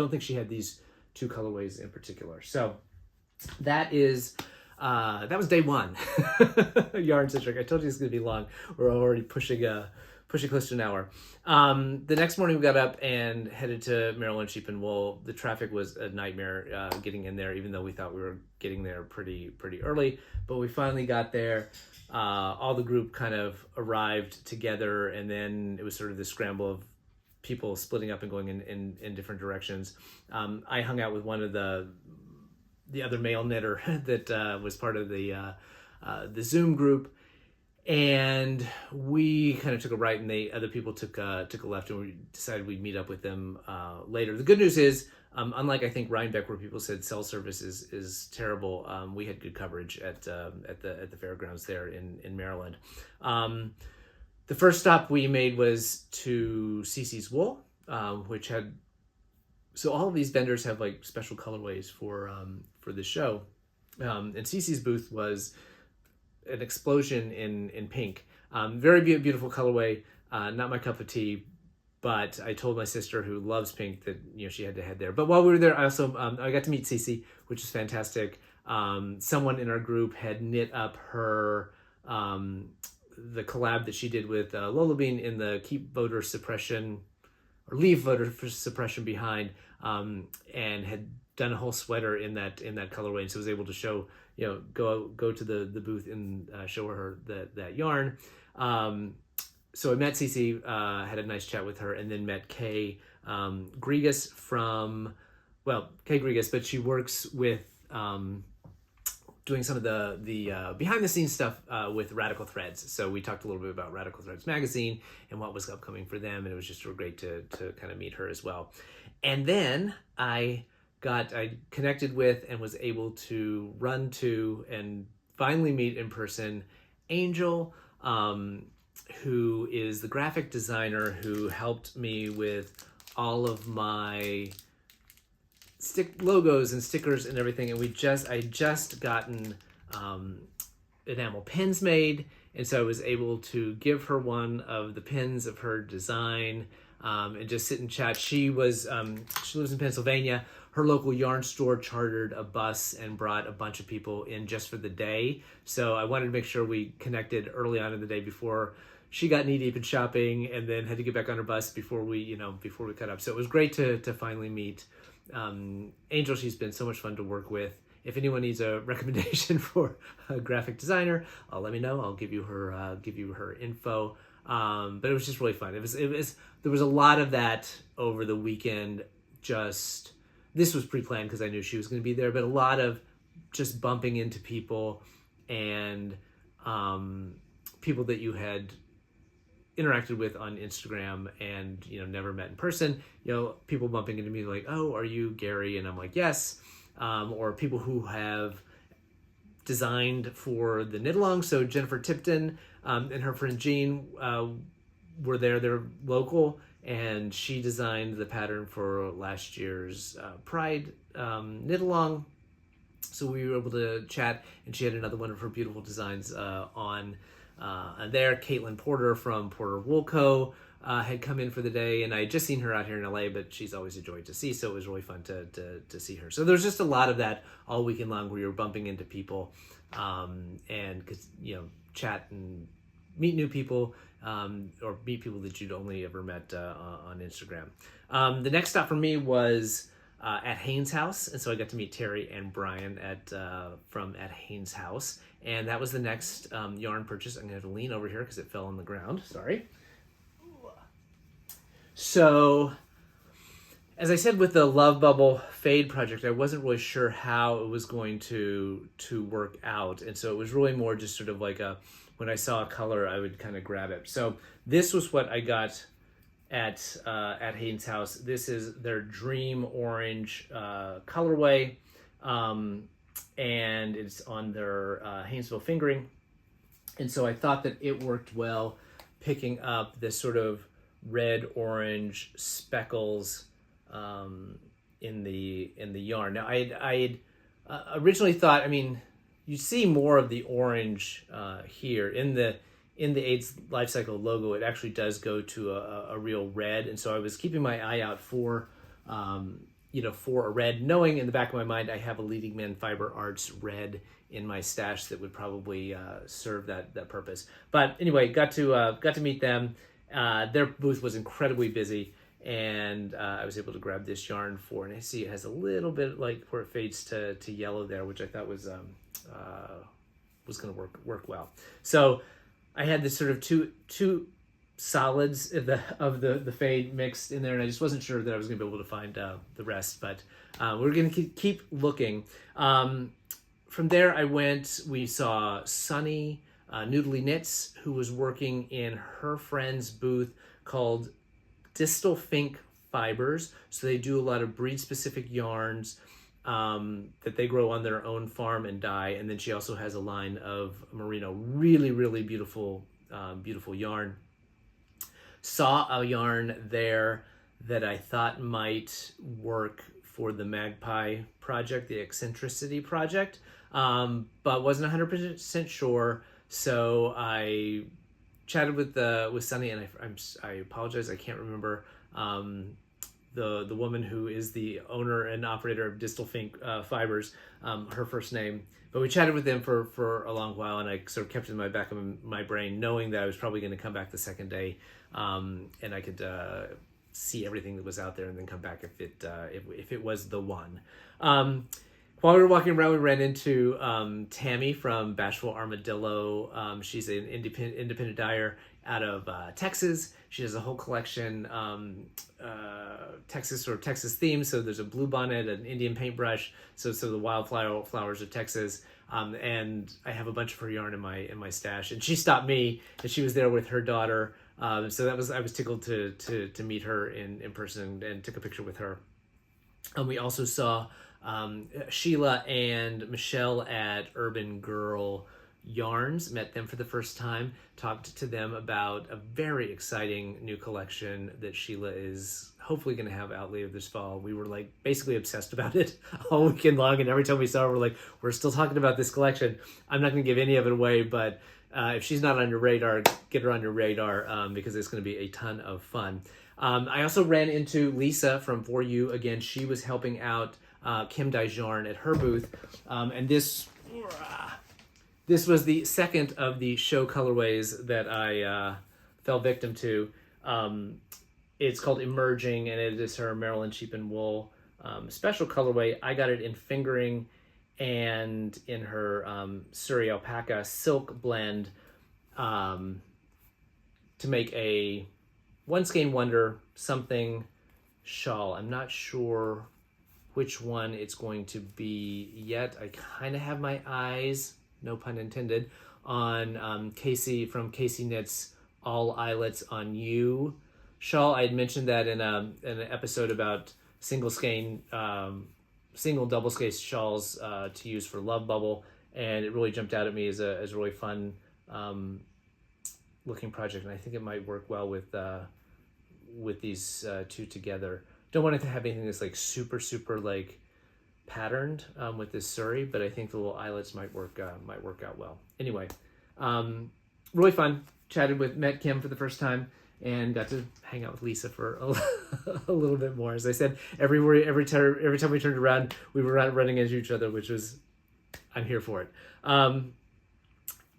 think she had these 2 colorways in particular. So that was day 1. Yarn Centric. I told you it's going to be long. We're already pushing close to an hour. The next morning we got up and headed to Maryland Sheep and Wool. The traffic was a nightmare getting in there, even though we thought we were getting there pretty early. But we finally got there. All the group kind of arrived together, and then it was sort of the scramble of people splitting up and going in different directions. I hung out with one of the other male knitter that was part of the Zoom group. And we kind of took a right, and other people took a left, and we decided we'd meet up with them later. The good news is, unlike I think Rhinebeck, where people said cell service is terrible, we had good coverage at the fairgrounds there in Maryland. The first stop we made was to CC's Wool, which had, so all of these vendors have like special colorways for the show, and CC's booth was an explosion in pink. Very beautiful colorway. Not my cup of tea, but I told my sister, who loves pink, that she had to head there. But while we were there, I also I got to meet Cece, which is fantastic. Someone in our group had knit up her the collab that she did with Lola Bean in the Keep Voter Suppression or Leave Voter Suppression Behind, and had done a whole sweater in that colorway, and so was able to show go to the booth and show her that yarn. So I met Cece, had a nice chat with her, and then met Kay Grigas Kay Grigas, but she works with doing some of the behind the scenes stuff with Radical Threads. So we talked a little bit about Radical Threads magazine and what was upcoming for them, and it was just great to kind of meet her as well. And then I connected with and was able to run to and finally meet in person Angel, who is the graphic designer who helped me with all of my logos and stickers and everything. And I just gotten enamel pins made, and so I was able to give her one of the pins of her design and just sit and chat. She lives in Pennsylvania. Her local yarn store chartered a bus and brought a bunch of people in just for the day. So I wanted to make sure we connected early on in the day before she got knee deep in shopping, and then had to get back on her bus before we cut up. So it was great to finally meet Angel. She's been so much fun to work with. If anyone needs a recommendation for a graphic designer, let me know. I'll give you her info. But it was just really fun. It was there was a lot of that over the weekend. This was pre-planned because I knew she was going to be there, but a lot of just bumping into people and people that you had interacted with on Instagram and never met in person. People bumping into me like, "Oh, are you Gary?" And I'm like, "Yes." Or people who have designed for the Knitalongs. So Jennifer Tipton and her friend Jean were there. They're local, and she designed the pattern for last year's Pride Knitalong. So we were able to chat, and she had another one of her beautiful designs on there. Caitlin Porter from Porter Wool Co. Had come in for the day, and I had just seen her out here in LA, but she's always a joy to see, so it was really fun to see her. So there's just a lot of that all weekend long where you're bumping into people and chat and meet new people or meet people that you'd only ever met on Instagram. The next stop for me was at Haynes House, and so I got to meet Terry and Brian at Haynes House, and that was the next yarn purchase. I'm going to have to lean over here because it fell on the ground. Sorry. So, as I said with the Love Bubble Fade project, I wasn't really sure how it was going to work out, and so it was really more just sort of like when I saw a color, I would kind of grab it. So this was what I got at Haynes House. This is their Dream Orange colorway, and it's on their Haynesville fingering, and so I thought that it worked well, picking up this sort of red orange speckles in the yarn. Now I originally thought, you see more of the orange here in the AID's Lifecycle logo. It actually does go to a real red, and so I was keeping my eye out for for a red, knowing in the back of my mind I have a Leading Man Fiber Arts red in my stash that would probably serve that purpose. But anyway, got to meet them. Their booth was incredibly busy, and I was able to grab this yarn and I see it has a little bit like where it fades to yellow there, which I thought was going to work well. So I had this sort of two solids of the fade mixed in there, and I just wasn't sure that I was going to be able to find the rest, but we're going to keep looking. From there, we saw Sunny Noodly Knits, who was working in her friend's booth called Distal Fink Fibers. So they do a lot of breed-specific yarns that they grow on their own farm and dye. And then she also has a line of merino, really, really beautiful, beautiful yarn. Saw a yarn there that I thought might work for the Magpie project, the Eccentricity project, but wasn't 100% sure. So I chatted with Sunny, and I apologize, I can't remember the woman who is the owner and operator of Distal Fink Fibers, her first name. But we chatted with them for a long while, and I sort of kept it in my back of my brain, knowing that I was probably going to come back the second day, and I could see everything that was out there and then come back if it was the one. While we were walking around, we ran into Tammy from Bashful Armadillo. She's an independent dyer out of Texas. She has a whole collection, Texas themed. So there's a blue bonnet, an Indian paintbrush. So the wildflowers of Texas. And I have a bunch of her yarn in my stash. And she stopped me, and she was there with her daughter. So I was tickled to meet her in person and took a picture with her. And we also saw Sheila and Michelle at Urban Girl Yarns, met them for the first time, talked to them about a very exciting new collection that Sheila is hopefully going to have out later this fall. We were like basically obsessed about it all weekend long, and every time we saw her, we're like, we're still talking about this collection. I'm not going to give any of it away, but if she's not on your radar, get her on your radar because it's going to be a ton of fun. I also ran into Lisa from For You. Again, she was helping out Kim Dyes Yarn at her booth. And this was the second of the show colorways that I fell victim to. It's called Emerging, and it is her Maryland Sheep and Wool special colorway. I got it in fingering and in her Surrey Alpaca silk blend to make a One Skein Wonder something shawl. I'm not sure which one it's going to be yet. I kind of have my eyes, no pun intended, on Casey from Casey Knits All Eyelets on You shawl. I had mentioned that in an episode about single double skein shawls to use for Love Bubble, and it really jumped out at me as a really fun looking project, and I think it might work well with these two together. Don't want it to have anything that's like super like patterned with this Surrey, but I think the little eyelets might work out well. Anyway, really fun. Met Kim for the first time and got to hang out with Lisa for a little bit more. As I said, every time we turned around, we were running into each other, which was, I'm here for it.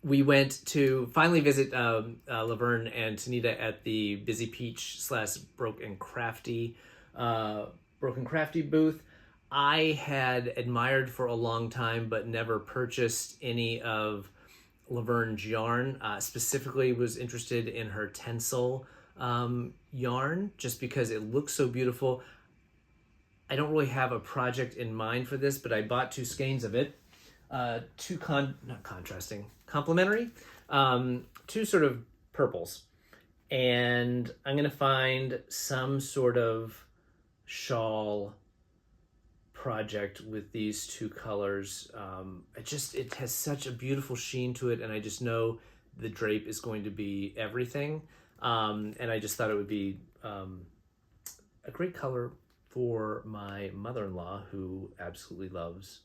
We went to finally visit Laverne and Tanita at the Busy Peach / Broken Crafty booth. I had admired for a long time, but never purchased any of Laverne's yarn. Specifically was interested in her Tencel yarn, just because it looks so beautiful. I don't really have a project in mind for this, but I bought 2 skeins of it. Complementary, 2 sort of purples. And I'm going to find some sort of shawl project with these 2 colors. It has such a beautiful sheen to it, and I just know the drape is going to be everything. And I just thought it would be a great color for my mother-in-law, who absolutely loves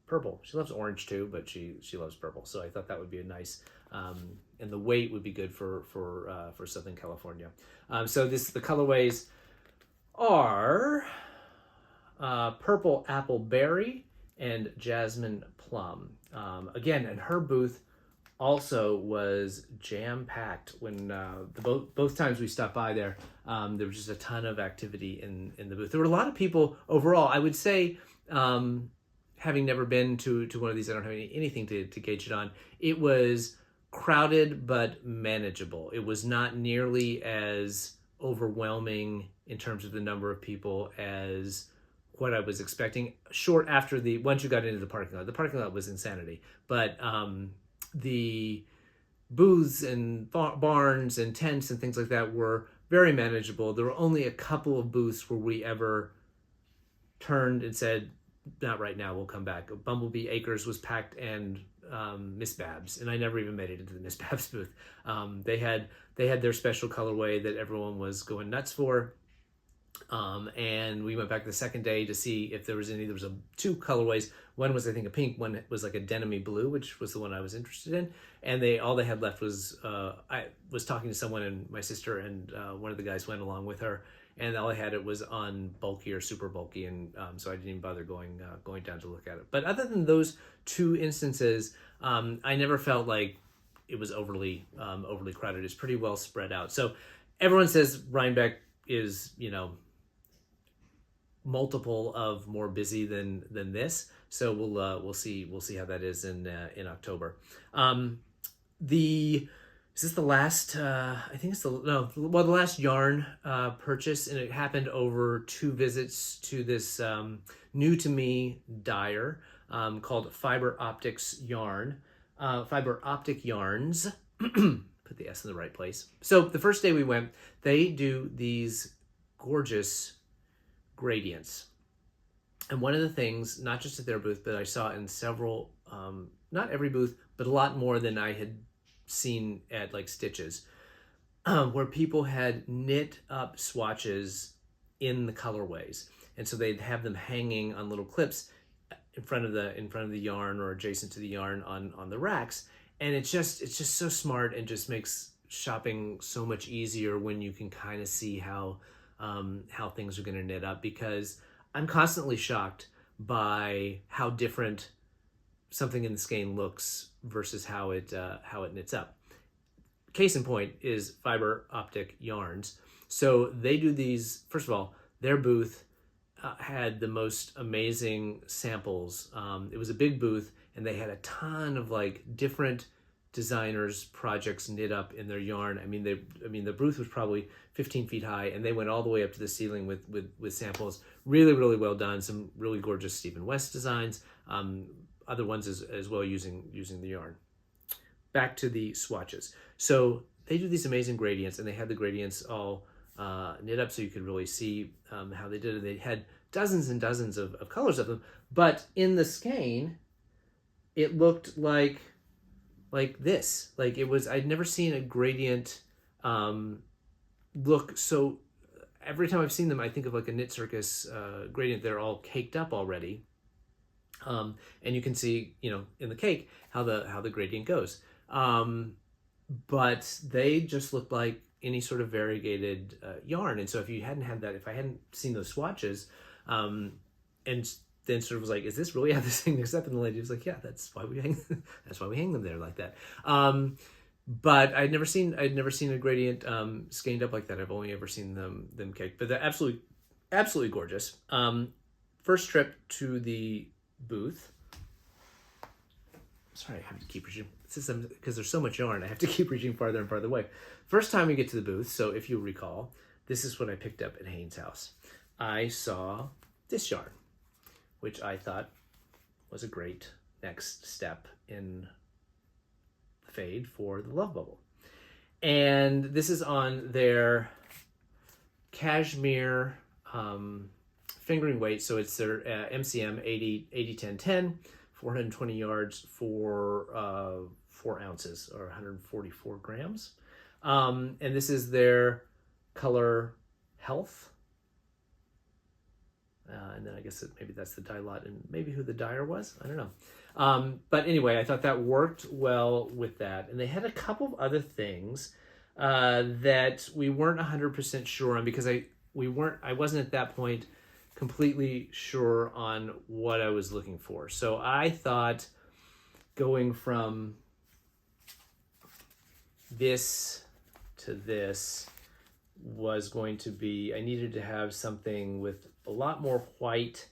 purple. She loves orange too, but she loves purple. So I thought that would be a nice, and the weight would be good for Southern California. So the colorways are purple apple berry and jasmine plum. Again, and her booth also was jam-packed. When both times we stopped by there was just a ton of activity in the booth. There were a lot of people overall. I would say, having never been to one of these, I don't have anything to gauge it on. It was crowded but manageable. It was not nearly as overwhelming in terms of the number of people as what I was expecting. Short after once you got into the parking lot was insanity. But the booths and barns and tents and things like that were very manageable. There were only a couple of booths where we ever turned and said, not right now, we'll come back. Bumblebee Acres was packed, and Miss Babs, and I never even made it into the Miss Babs booth. They had their special colorway that everyone was going nuts for. And we went back the second day to see if there was 2 colorways. One was, I think, a pink, one was like a denim-y blue, which was the one I was interested in. And all they had left was, I was talking to someone, and my sister and one of the guys went along with her, and all I had it was on bulky or super bulky, and so I didn't even bother going down to look at it. But other than those 2 instances, I never felt like it was overly crowded. It's pretty well spread out. So everyone says Rhinebeck is, multiple of more busy than this. So we'll see how that is in October. Is this the last? I think it's the last yarn purchase, and it happened over 2 visits to this new to me dyer called Fiber Optic Yarns. Put the S in the right place. So the first day we went, they do these gorgeous gradients. And one of the things, not just at their booth, but I saw in several, not every booth, but a lot more than I had seen at like Stitches, where people had knit up swatches in the colorways. And so they'd have them hanging on little clips in front of the yarn or adjacent to the yarn on the racks. And it's just so smart and just makes shopping so much easier when you can kind of see how things are going to knit up, because I'm constantly shocked by how different something in the skein looks versus how it knits up. Case in point is Fiber Optic Yarns. So they do these. First of all, their booth had the most amazing samples. It was a big booth, and they had a ton of like different designers' projects knit up in their yarn. I mean, the booth was probably 15 feet high, and they went all the way up to the ceiling with samples. Really, really well done. Some really gorgeous Stephen West designs. Other ones as well using the yarn. Back to the swatches. So they do these amazing gradients, and they had the gradients all knit up so you could really see how they did it. They had dozens and dozens of colors of them, but in the skein, it looked like this. Like it was, I'd never seen a gradient look so. Every time I've seen them, I think of like a Knit Circus gradient. They're all caked up already, and you can see, in the cake how the gradient goes. But they just looked like any sort of variegated yarn. And so if you hadn't had that, if I hadn't seen those swatches, and then sort of was like, is this really how this thing is up? And the lady was like, yeah, that's why we hang them there like that. But I'd never seen a gradient skeined up like that. I've only ever seen them caked, but they're absolutely gorgeous. First trip to the booth. Sorry, I have to keep reaching, because there's so much yarn, I have to keep reaching farther and farther away. First time we get to the booth, so if you recall, this is what I picked up at Haynes' house. I saw this yarn, which I thought was a great next step in the fade for the Love Bubble. And this is on their cashmere fingering weight, so it's their MCM 80-10-10, 420 yards for 4 ounces or 144 grams. And this is their color Health. And then I guess maybe that's the dye lot and maybe who the dyer was. I don't know. But anyway, I thought that worked well with that. And they had a couple of other things that we weren't 100% sure on, because I wasn't at that point completely sure on what I was looking for. So I thought going from this to this was going to be, I needed to have something with a lot more white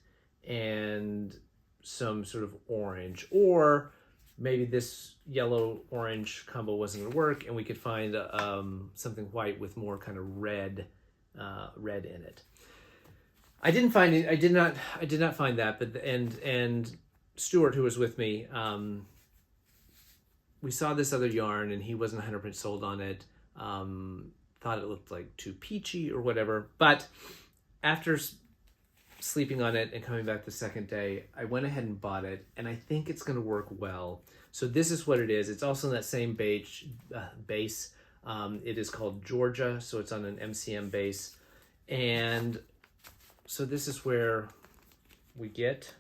and some sort of orange, or maybe this yellow orange combo wasn't going to work and we could find something white with more kind of red in it. I didn't find it. I did not find that. But and Stuart, who was with me, we saw this other yarn and he wasn't 100% sold on it. Thought it looked like too peachy or whatever. But after sleeping on it and coming back the second day, I went ahead and bought it, and I think it's going to work well. So this is what it is. It's also in that same base. It is called Georgia, so it's on an MCM base, and so this is where we get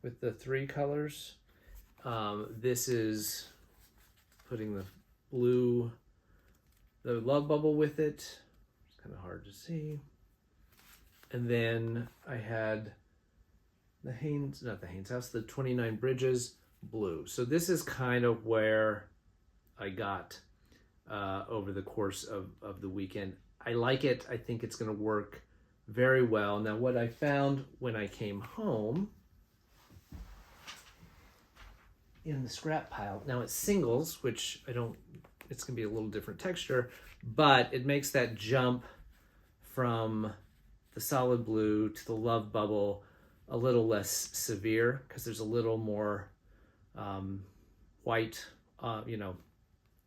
with the 3 colors. This is putting the blue, the Love Bubble with it. It's kind of hard to see. And then I had the the 29 Bridges blue. So this is kind of where I got over the course of the weekend. I like it. I think it's going to work very well. Now, what I found when I came home in the scrap pile. Now it's singles, which it's gonna be a little different texture, but it makes that jump from the solid blue to the love bubble a little less severe because there's a little more white,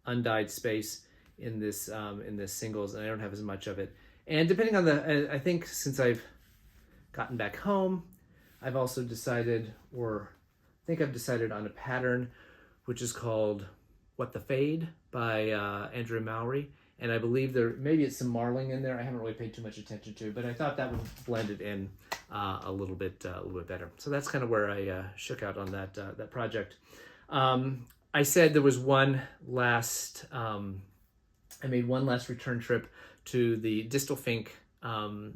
undyed space in this singles, and I don't have as much of it. And depending on I think since I've gotten back home, I've also decided, or I think I've decided on a pattern, which is called What the Fade by Andrea Mowry. And I believe maybe it's some marling in there. I haven't really paid too much attention to, but I thought that would blend it in a little bit better. So that's kind of where I shook out on that project. I said there was I made one last return trip to the Distal Fink the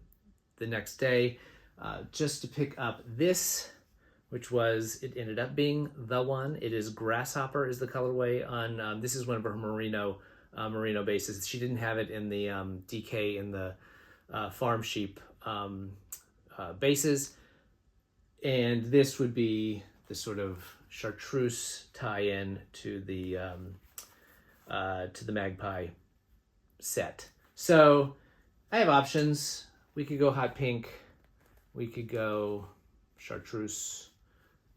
next day, just to pick up this, which it ended up being the one. It is Grasshopper is the colorway on, this is one of her merino bases. She didn't have it in the DK in the farm sheep bases. And this would be the sort of chartreuse tie-in to the magpie set. So I have options. We could go hot pink. We could go chartreuse.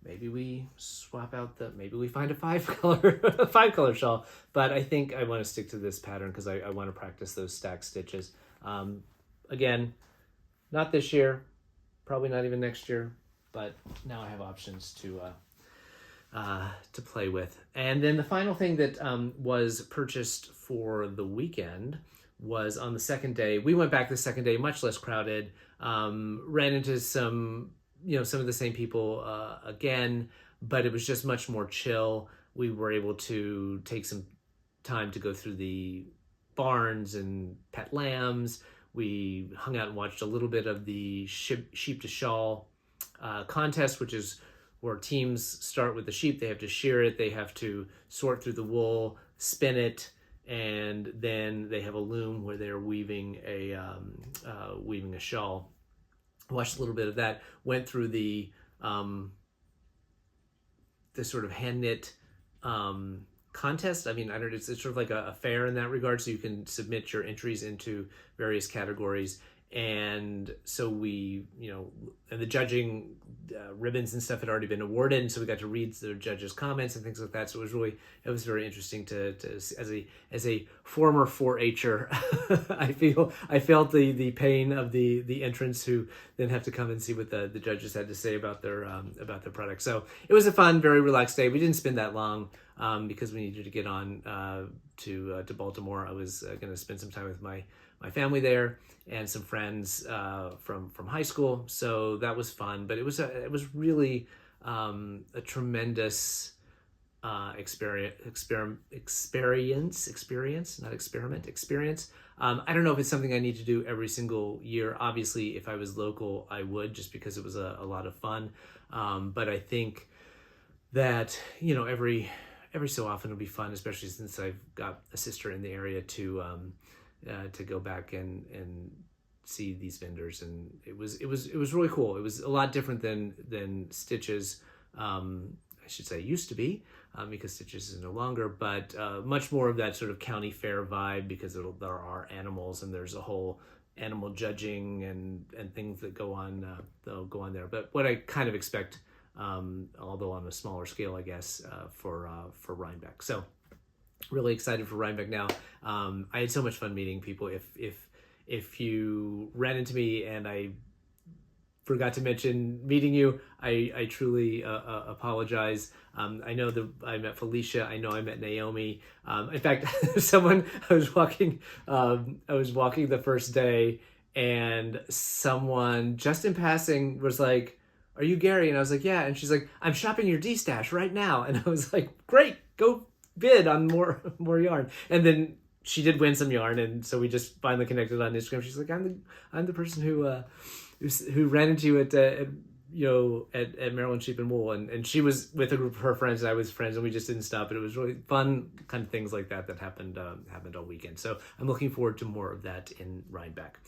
Maybe we swap out maybe we find a five color shawl, but I think I want to stick to this pattern because I want to practice those stack stitches. Again, not this year, probably not even next year, but now I have options to play with. And then the final thing that was purchased for the weekend was on the second day. We went back the second day, much less crowded, ran into some of the same people again, but it was just much more chill. We were able to take some time to go through the barns and pet lambs. We hung out and watched a little bit of the sheep to shawl contest, which is where teams start with the sheep. They have to shear it. They have to sort through the wool, spin it, and then they have a loom where they're weaving a shawl. Watched a little bit of that. Went through the sort of hand knit contest. I mean, I don't know, it's sort of like a fair in that regard, so you can submit your entries into various categories. And so we, and the judging ribbons and stuff had already been awarded, and so we got to read the judges' comments and things like that. So it was very interesting to as a former 4-H'er, I felt the pain of the entrants who then have to come and see what the judges had to say about their product. So it was a fun, very relaxed day. We didn't spend that long because we needed to get on to Baltimore. I was going to spend some time with my family there and some friends from high school, so that was fun. But it was really a tremendous experience. I don't know if it's something I need to do every single year. Obviously, if I was local, I would, just because it was a lot of fun. But I think that every so often it'll be fun, especially since I've got a sister in the area to go back and see these vendors, and it was really cool. It was a lot different than Stitches, I should say used to be, because Stitches is no longer, but much more of that sort of county fair vibe, because there are animals and there's a whole animal judging and things that go on there. But what I kind of expect, although on a smaller scale, I guess, for Rhinebeck. So really excited for Rhinebeck now. I had so much fun meeting people. If you ran into me and I forgot to mention meeting you, I truly apologize. I know I met Felicia. I know I met Naomi. In fact, I was walking the first day, and someone just in passing was like, "Are you Gary?" And I was like, "Yeah." And she's like, "I'm shopping your D-stash right now." And I was like, "Great, go bid on more yarn." And then she did win some yarn, and so we just finally connected on Instagram. She's like, I'm the person who ran into you at Maryland Sheep and Wool, and she was with a group of her friends, and I was friends, and we just didn't stop. And it was really fun, kind of things like that happened all weekend. So I'm looking forward to more of that in Rhinebeck.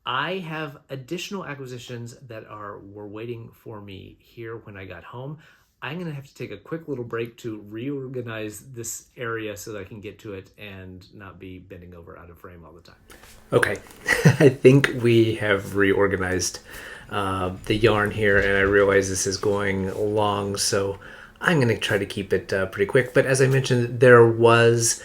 I have additional acquisitions that were waiting for me here when I got home. I'm going to have to take a quick little break to reorganize this area so that I can get to it and not be bending over out of frame all the time. Okay, I think we have reorganized the yarn here, and I realize this is going long, so I'm going to try to keep it pretty quick. But as I mentioned, there was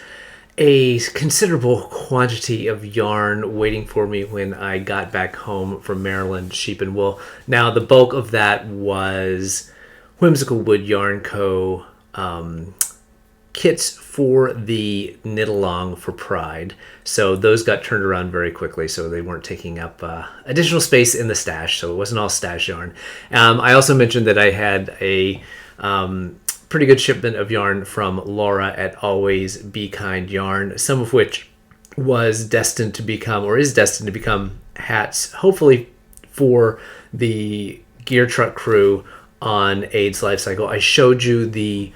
a considerable quantity of yarn waiting for me when I got back home from Maryland Sheep and Wool. Now, the bulk of that was Whimsical Wood Yarn Co. Kits for the Knitalong for Pride. So those got turned around very quickly, so they weren't taking up additional space in the stash, so it wasn't all stash yarn. I also mentioned that I had a pretty good shipment of yarn from Laura at Always Be Kind Yarn, some of which was destined to become, or is destined to become, hats, hopefully for the gear truck crew on AID's Lifecycle. I showed you the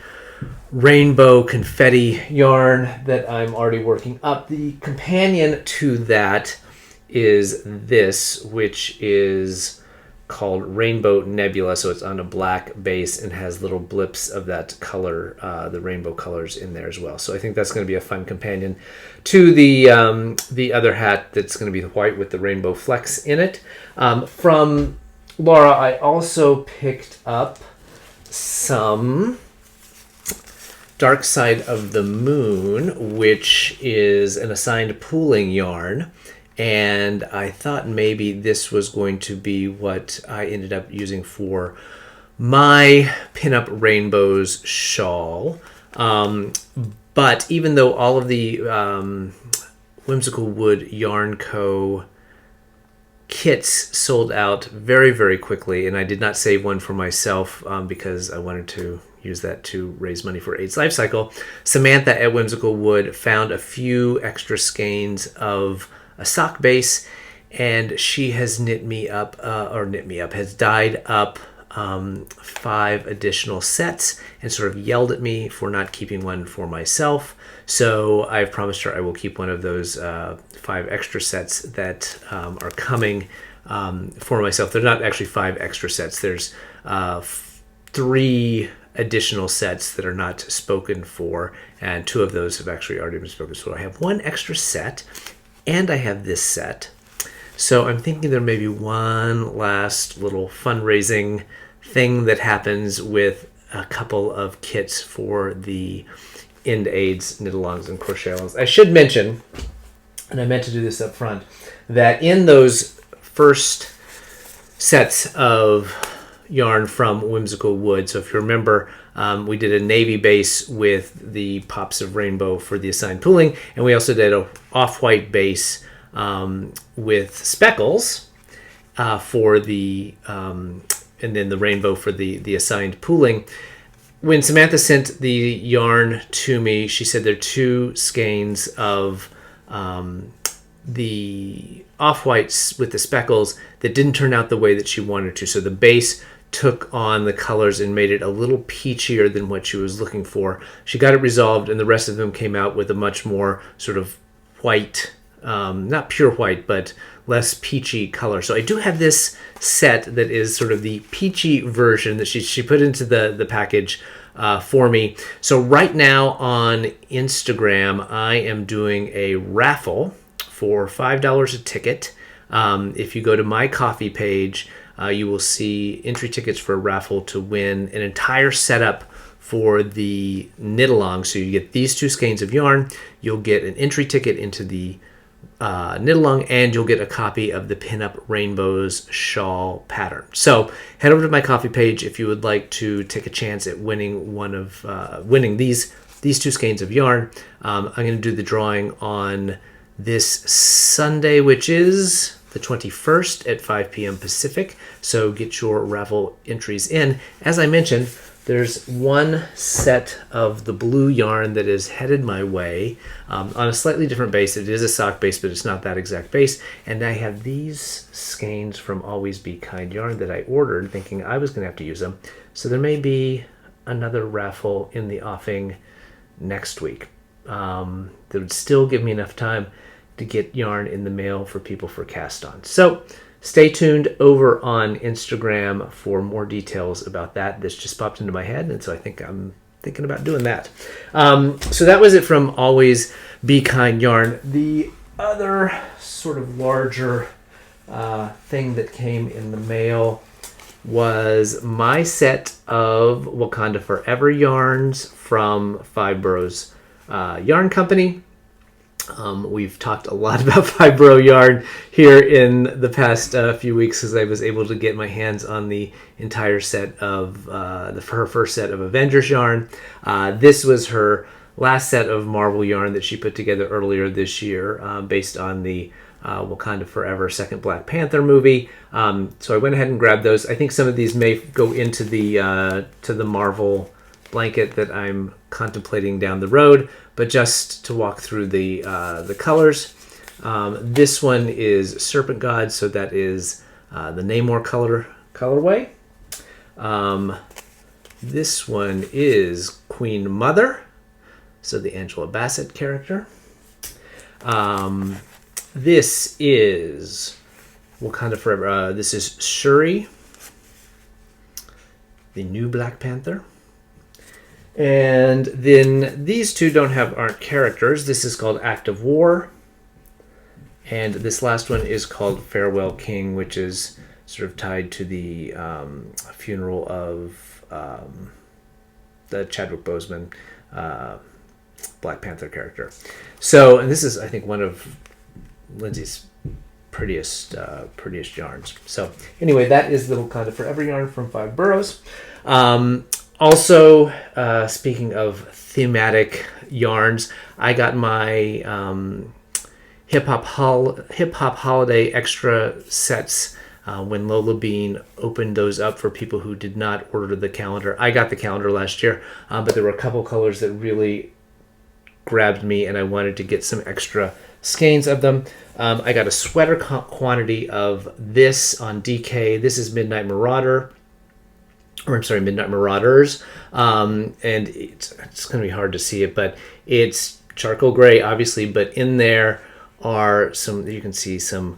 rainbow confetti yarn that I'm already working up. The companion to that is this, which is called Rainbow Nebula. So it's on a black base and has little blips of that color, the rainbow colors in there as well. So I think that's going to be a fun companion to the other hat that's going to be the white with the rainbow flecks in it. From Laura, I also picked up some Dark Side of the Moon, which is an assigned pooling yarn. And I thought maybe this was going to be what I ended up using for my Pinup Rainbows shawl. But even though all of the Whimsical Wood Yarn Co. kits sold out very, very quickly, and I did not save one for myself because I wanted to use that to raise money for AID's Lifecycle, Samantha at Whimsical Wood found a few extra skeins of a sock base, and she has has dyed up 5 additional sets and sort of yelled at me for not keeping one for myself. So I've promised her I will keep one of those 5 extra sets that are coming for myself. They're not actually 5 extra sets. There's 3 additional sets that are not spoken for, and 2 of those have actually already been spoken for. I have 1 extra set, and I have this set. So I'm thinking there may be one last little fundraising thing that happens with a couple of kits for the End AIDS Knitalongs and Crochet-Alongs. I should mention, and I meant to do this up front, that in those first sets of yarn from Whimsical Wood, so if you remember, we did a navy base with the pops of rainbow for the assigned pooling, and we also did a off-white base with speckles for the and then the rainbow for the assigned pooling. When Samantha sent the yarn to me, she said there are 2 skeins of the off-whites with the speckles that didn't turn out the way that she wanted to. So the base took on the colors and made it a little peachier than what she was looking for. She got it resolved, and the rest of them came out with a much more sort of white, not pure white, but less peachy color. So I do have this set that is sort of the peachy version that she put into the package for me. So right now on Instagram, I am doing a raffle for $5 a ticket. If you go to my coffee page, you will see entry tickets for a raffle to win an entire setup for the Knitalong. So you get these 2 skeins of yarn, you'll get an entry ticket into the Knitalong, and you'll get a copy of the Pinup Rainbows shawl pattern. So head over to my coffee page if you would like to take a chance at winning winning these 2 skeins of yarn. I'm going to do the drawing on this Sunday, which is the 21st at 5 p.m. Pacific. So get your raffle entries in. As I mentioned, there's 1 set of the blue yarn that is headed my way on a slightly different base. It is a sock base, but it's not that exact base. And I have these skeins from Always Be Kind yarn that I ordered thinking I was going to have to use them. So there may be another raffle in the offing next week. That would still give me enough time to get yarn in the mail for people for cast on. So stay tuned over on Instagram for more details about that. This just popped into my head, and so I think I'm thinking about doing that. So that was it from Always Be Kind Yarn. The other sort of larger thing that came in the mail was my set of Wakanda Forever yarns from Five Boroughs Yarn Company. We've talked a lot about Five Borough yarn here in the past few weeks because I was able to get my hands on the entire set of her first set of Avengers yarn. This was her last set of Marvel yarn that she put together earlier this year based on the Wakanda Forever second Black Panther movie. So I went ahead and grabbed those. I think some of these may go into the Marvel blanket that I'm contemplating down the road, but just to walk through the colors. This one is Serpent God, so that is the Namor colorway. This one is Queen Mother, so the Angela Bassett character. This is Wakanda Forever. This is Shuri, the new Black Panther. And then these two aren't characters. This is called Act of War. And this last one is called Farewell King, which is sort of tied to the funeral of the Chadwick Boseman Black Panther character. So, and this is, I think, one of Lindsay's prettiest yarns. So anyway, that is the Wakanda Forever yarn from Five Boroughs. Also, speaking of thematic yarns, I got my hip hop holiday extra sets when Lola Bean opened those up for people who did not order the calendar. I got the calendar last year, but there were a couple colors that really grabbed me, and I wanted to get some extra skeins of them. I got a sweater quantity of this on DK. This is Midnight Marauders. And it's going to be hard to see it, but it's charcoal gray, obviously, but in there are you can see some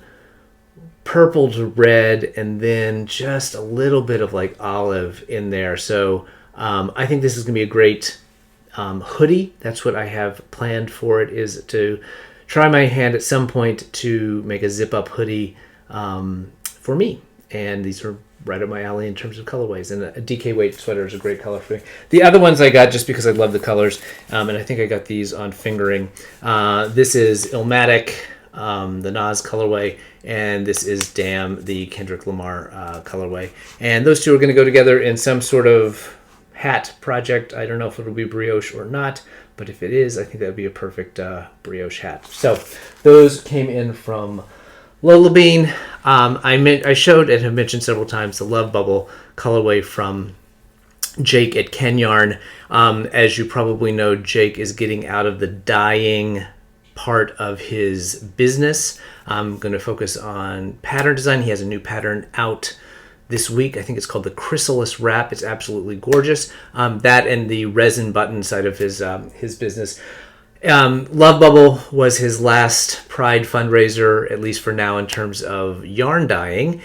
purple to red, and then just a little bit of like olive in there. So I think this is going to be a great hoodie. That's what I have planned for it, is to try my hand at some point to make a zip-up hoodie for me. And these are right up my alley in terms of colorways. And a DK weight sweater is a great color for me. The other ones I got just because I love the colors, and I think I got these on fingering. This is Illmatic, the Nas colorway, and this is Damn, the Kendrick Lamar colorway. And those two are going to go together in some sort of hat project. I don't know if it'll be brioche or not, but if it is, I think that would be a perfect brioche hat. So those came in from Lola Bean. I showed and have mentioned several times the Love Bubble colorway from Jake at Ken Yarn. As you probably know, Jake is getting out of the dyeing part of his business. I'm going to focus on pattern design. He has a new pattern out this week. I think it's called the Chrysalis Wrap. It's absolutely gorgeous. That and the resin button side of his business. Love Bubble was his last Pride fundraiser, at least for now, in terms of yarn dyeing,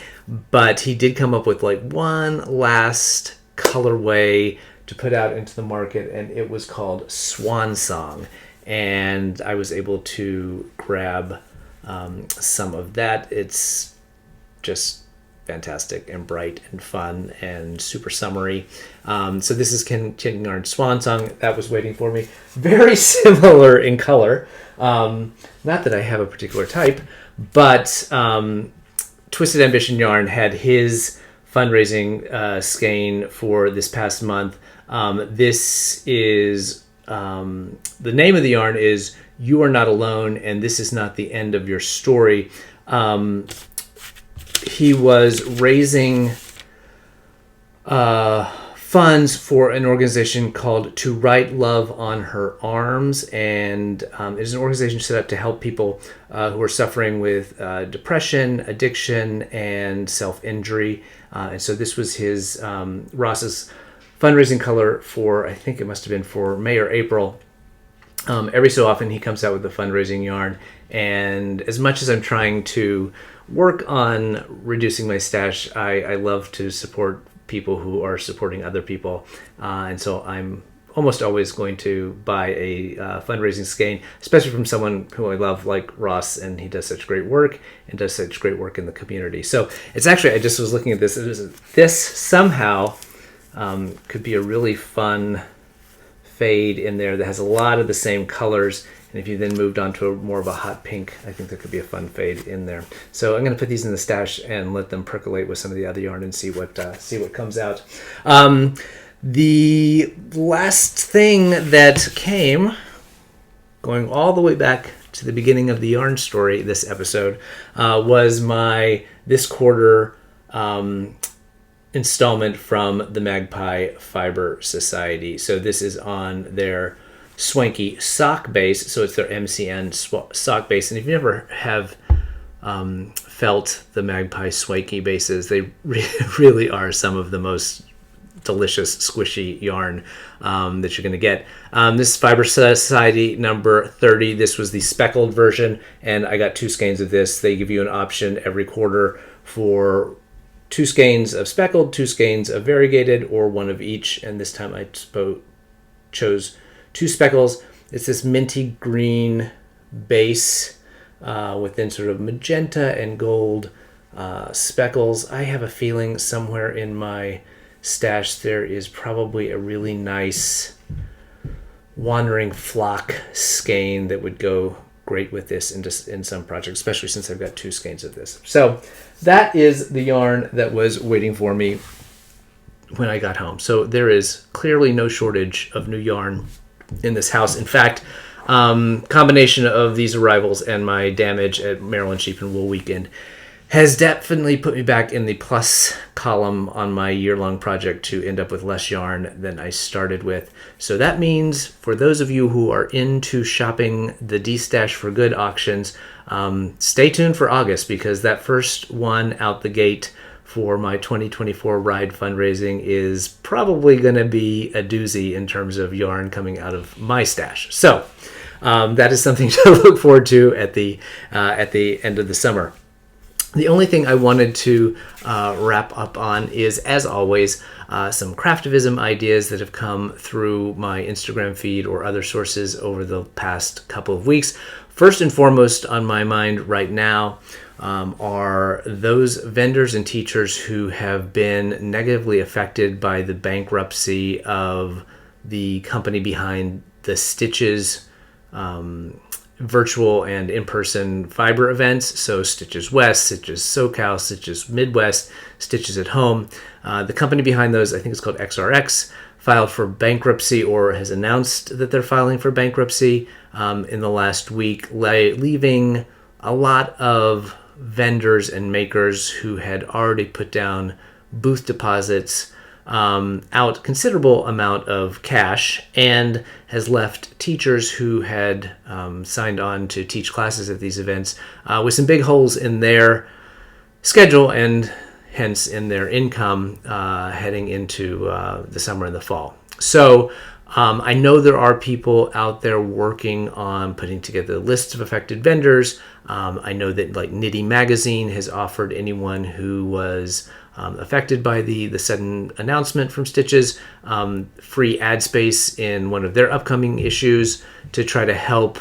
but he did come up with like one last colorway to put out into the market, and it was called Swan Song, and I was able to grab some of that. It's just fantastic and bright and fun and super summery. So this is Ken Yarn Swan Song. That was waiting for me. Very similar in color. Not that I have a particular type, but Twisted Ambition Yarn had his fundraising skein for this past month. This is the name of the yarn is You Are Not Alone, and This Is Not the End of Your Story. He was raising funds for an organization called To Write Love on Her Arms, and it is an organization set up to help people who are suffering with depression, addiction, and self-injury. And so this was his Ross's fundraising color for, I think it must have been for May or April. Every so often he comes out with a fundraising yarn, and as much as I'm trying to work on reducing my stash, I love to support people who are supporting other people, and so I'm almost always going to buy a fundraising skein, especially from someone who I love, like Ross, and he does such great work and does such great work in the community. So it's actually, I just was looking at this, this somehow could be a really fun fade in there that has a lot of the same colors, and if you then moved on to more of a hot pink, I think there could be a fun fade in there. So I'm going to put these in the stash and let them percolate with some of the other yarn and see what comes out. The last thing that came, going all the way back to the beginning of the yarn story this episode, was my this quarter installment from the Magpie Fiber Society. So this is on their swanky sock base. So it's their MCN sock base. And if you never have felt the Magpie swanky bases, they really are some of the most delicious squishy yarn that you're going to get. This is Fiber Society number 30. This was the speckled version, and I got 2 skeins of this. They give you an option every quarter for 2 skeins of speckled, 2 skeins of variegated, or 1 of each, and this time I chose 2 speckles. It's this minty green base with then sort of magenta and gold speckles. I have a feeling somewhere in my stash there is probably a really nice wandering flock skein that would go great with this in some projects, especially since I've got 2 skeins of this. So that is the yarn that was waiting for me when I got home. So there is clearly no shortage of new yarn in this house. In fact, combination of these arrivals and my damage at Maryland Sheep and Wool Weekend has definitely put me back in the plus column on my year-long project to end up with less yarn than I started with. So that means for those of you who are into shopping the D-Stash for Good auctions, stay tuned for August, because that first one out the gate for my 2024 ride fundraising is probably going to be a doozy in terms of yarn coming out of my stash. So that is something to look forward to at the end of the summer. The only thing I wanted to wrap up on is, as always, some Craftivism ideas that have come through my Instagram feed or other sources over the past couple of weeks. First and foremost on my mind right now are those vendors and teachers who have been negatively affected by the bankruptcy of the company behind the Stitches virtual and in-person fiber events. So Stitches West, Stitches SoCal, Stitches Midwest, Stitches at Home. The company behind those, I think it's called XRX, filed for bankruptcy or has announced that they're filing for bankruptcy in the last week, leaving a lot of vendors and makers who had already put down booth deposits out considerable amount of cash, and has left teachers who had signed on to teach classes at these events with some big holes in their schedule and hence in their income heading into the summer and the fall. So I know there are people out there working on putting together lists of affected vendors. I know that like Knitty Magazine has offered anyone who was affected by the sudden announcement from Stitches free ad space in one of their upcoming issues to try to help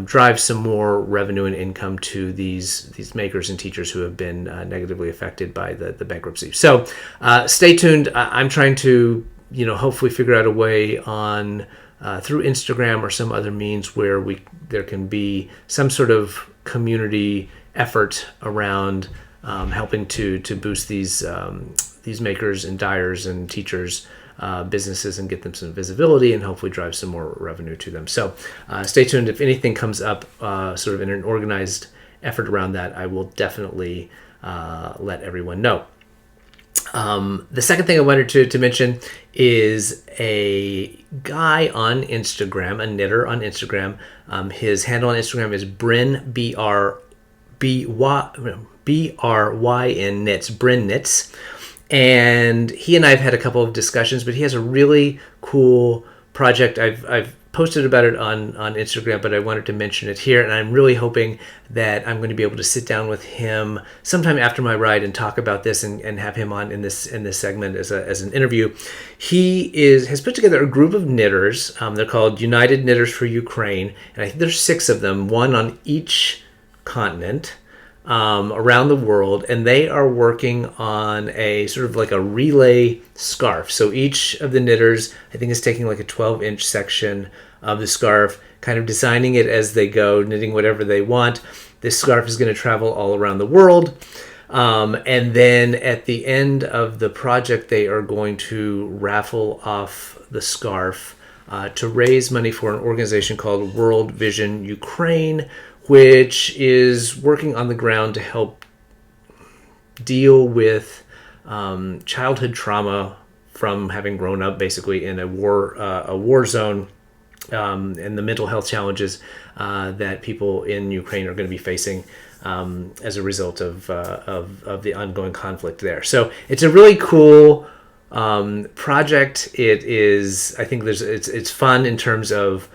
drive some more revenue and income to these makers and teachers who have been negatively affected by the bankruptcy. So stay tuned. I'm trying to hopefully figure out a way on through Instagram or some other means where there can be some sort of community effort around helping to boost these makers and dyers and teachers businesses and get them some visibility and hopefully drive some more revenue to them. So stay tuned. If anything comes up sort of in an organized effort around that, I will definitely let everyone know. The second thing I wanted to mention is a guy on Instagram, a knitter on Instagram. His handle on Instagram is Bryn, B-R-Y-N knits, Bryn Knits. And he and I have had a couple of discussions, but he has a really cool project. I've posted about it on Instagram, but I wanted to mention it here. And I'm really hoping that I'm going to be able to sit down with him sometime after my ride and talk about this and have him on in this segment as an interview. He has put together a group of knitters. They're called United Knitters for Ukraine, and I think there's 6 of them, one on each continent. Around the world, and they are working on a sort of like a relay scarf. So each of the knitters, I think, is taking like a 12-inch section of the scarf, kind of designing it as they go, knitting whatever they want. This scarf is going to travel all around the world. And then at the end of the project, they are going to raffle off the scarf to raise money for an organization called World Vision Ukraine, which is working on the ground to help deal with childhood trauma from having grown up basically in a war zone, and the mental health challenges that people in Ukraine are going to be facing as a result of the ongoing conflict there. So it's a really cool project. It is, I think it's fun in terms of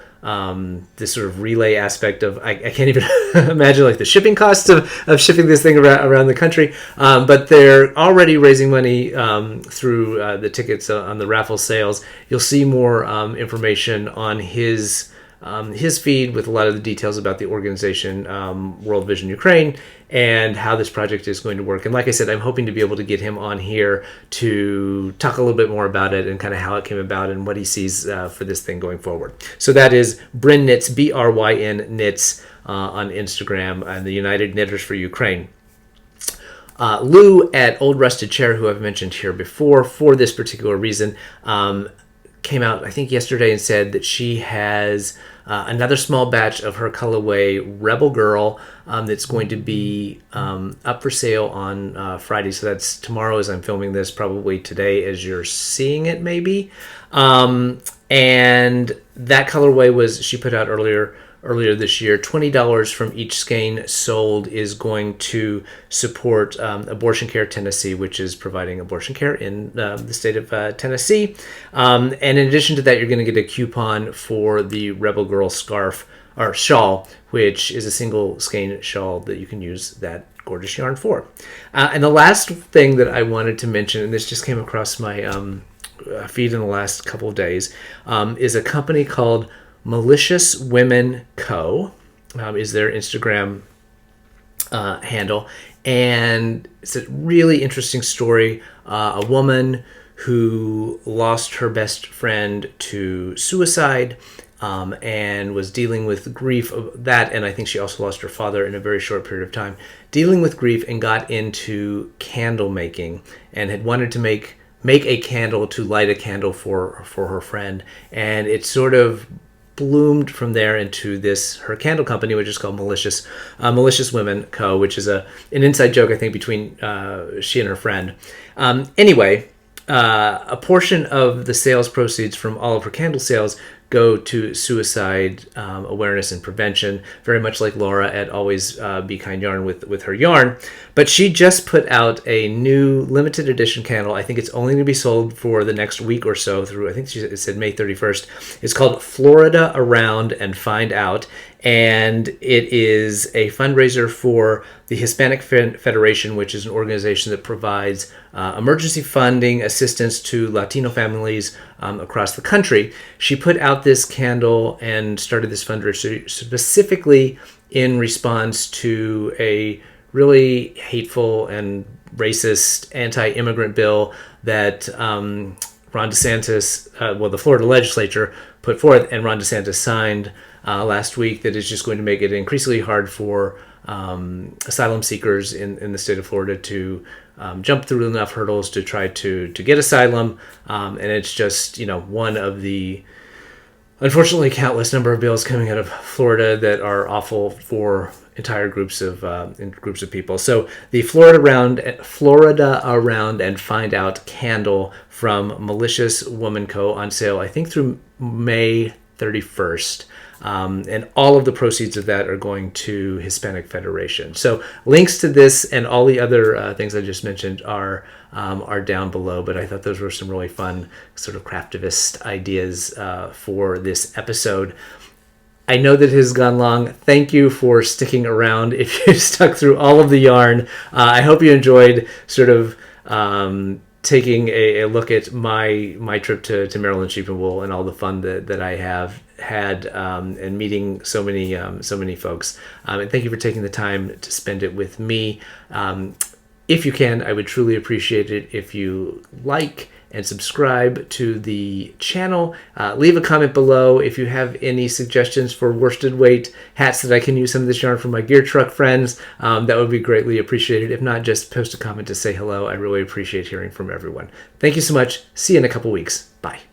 this sort of relay aspect of, I can't even imagine like the shipping costs of shipping this thing around the country, but they're already raising money through the tickets on the raffle sales. You'll see more information on his feed with a lot of the details about the organization, World Vision Ukraine, and how this project is going to work. And like I said, I'm hoping to be able to get him on here to talk a little bit more about it and kind of how it came about and what he sees for this thing going forward. So that is Bryn Knits, BRYN Knits on Instagram, and the United Knitters for Ukraine. Lou at Old Rusted Chair, who I've mentioned here before for this particular reason, came out, I think, yesterday and said that she has another small batch of her colorway Rebel Girl that's going to be up for sale on Friday. So that's tomorrow as I'm filming this, probably today as you're seeing it maybe. And that colorway she put out earlier this year. $20 from each skein sold is going to support Abortion Care Tennessee, which is providing abortion care in the state of Tennessee. And in addition to that, you're going to get a coupon for the Rebel Girl scarf or shawl, which is a single skein shawl that you can use that gorgeous yarn for. And the last thing that I wanted to mention, and this just came across my feed in the last couple of days, is a company called Malicious Women Co. Is their Instagram handle, and it's a really interesting story. A woman who lost her best friend to suicide, and was dealing with grief of that, and I think she also lost her father in a very short period of time, dealing with grief, and got into candle making and had wanted to make a candle to light a candle for her friend, and it sort of bloomed from there into her candle company, which is called Malicious Women Co., which is an inside joke, I think, between she and her friend. Anyway, a portion of the sales proceeds from all of her candle sales go to suicide awareness and prevention, very much like Laura at Always Be Kind Yarn with her yarn. But she just put out a new limited edition candle. I think it's only going to be sold for the next week or so through, I think it said May 31st. It's called Florida Around and Find Out. And it is a fundraiser for the Hispanic Federation, which is an organization that provides emergency funding assistance to Latino families across the country. She put out this candle and started this fundraiser specifically in response to a really hateful and racist anti-immigrant bill that Ron DeSantis, the Florida legislature put forth, and Ron DeSantis signed last week, that is just going to make it increasingly hard for asylum seekers in the state of Florida to jump through enough hurdles to try to get asylum. And it's just, one of the unfortunately countless number of bills coming out of Florida that are awful for entire groups of people. So the Florida Around and Find Out candle from Malicious Woman Co. on sale, I think, through May 31st. And all of the proceeds of that are going to Hispanic Federation. So links to this and all the other things I just mentioned are are down below. But I thought those were some really fun sort of craftivist ideas for this episode. I know that it has gone long. Thank you for sticking around. If you stuck through all of the yarn, I hope you enjoyed sort of taking a look at my trip to Maryland Sheep and Wool and all the fun that I have had and meeting so many folks. And thank you for taking the time to spend it with me. If you can, I would truly appreciate it if you like and subscribe to the channel. Leave a comment below if you have any suggestions for worsted weight hats that I can use some of this yarn for my gear truck friends. That would be greatly appreciated. If not, just post a comment to say hello. I really appreciate hearing from everyone. Thank you so much. See you in a couple weeks. Bye.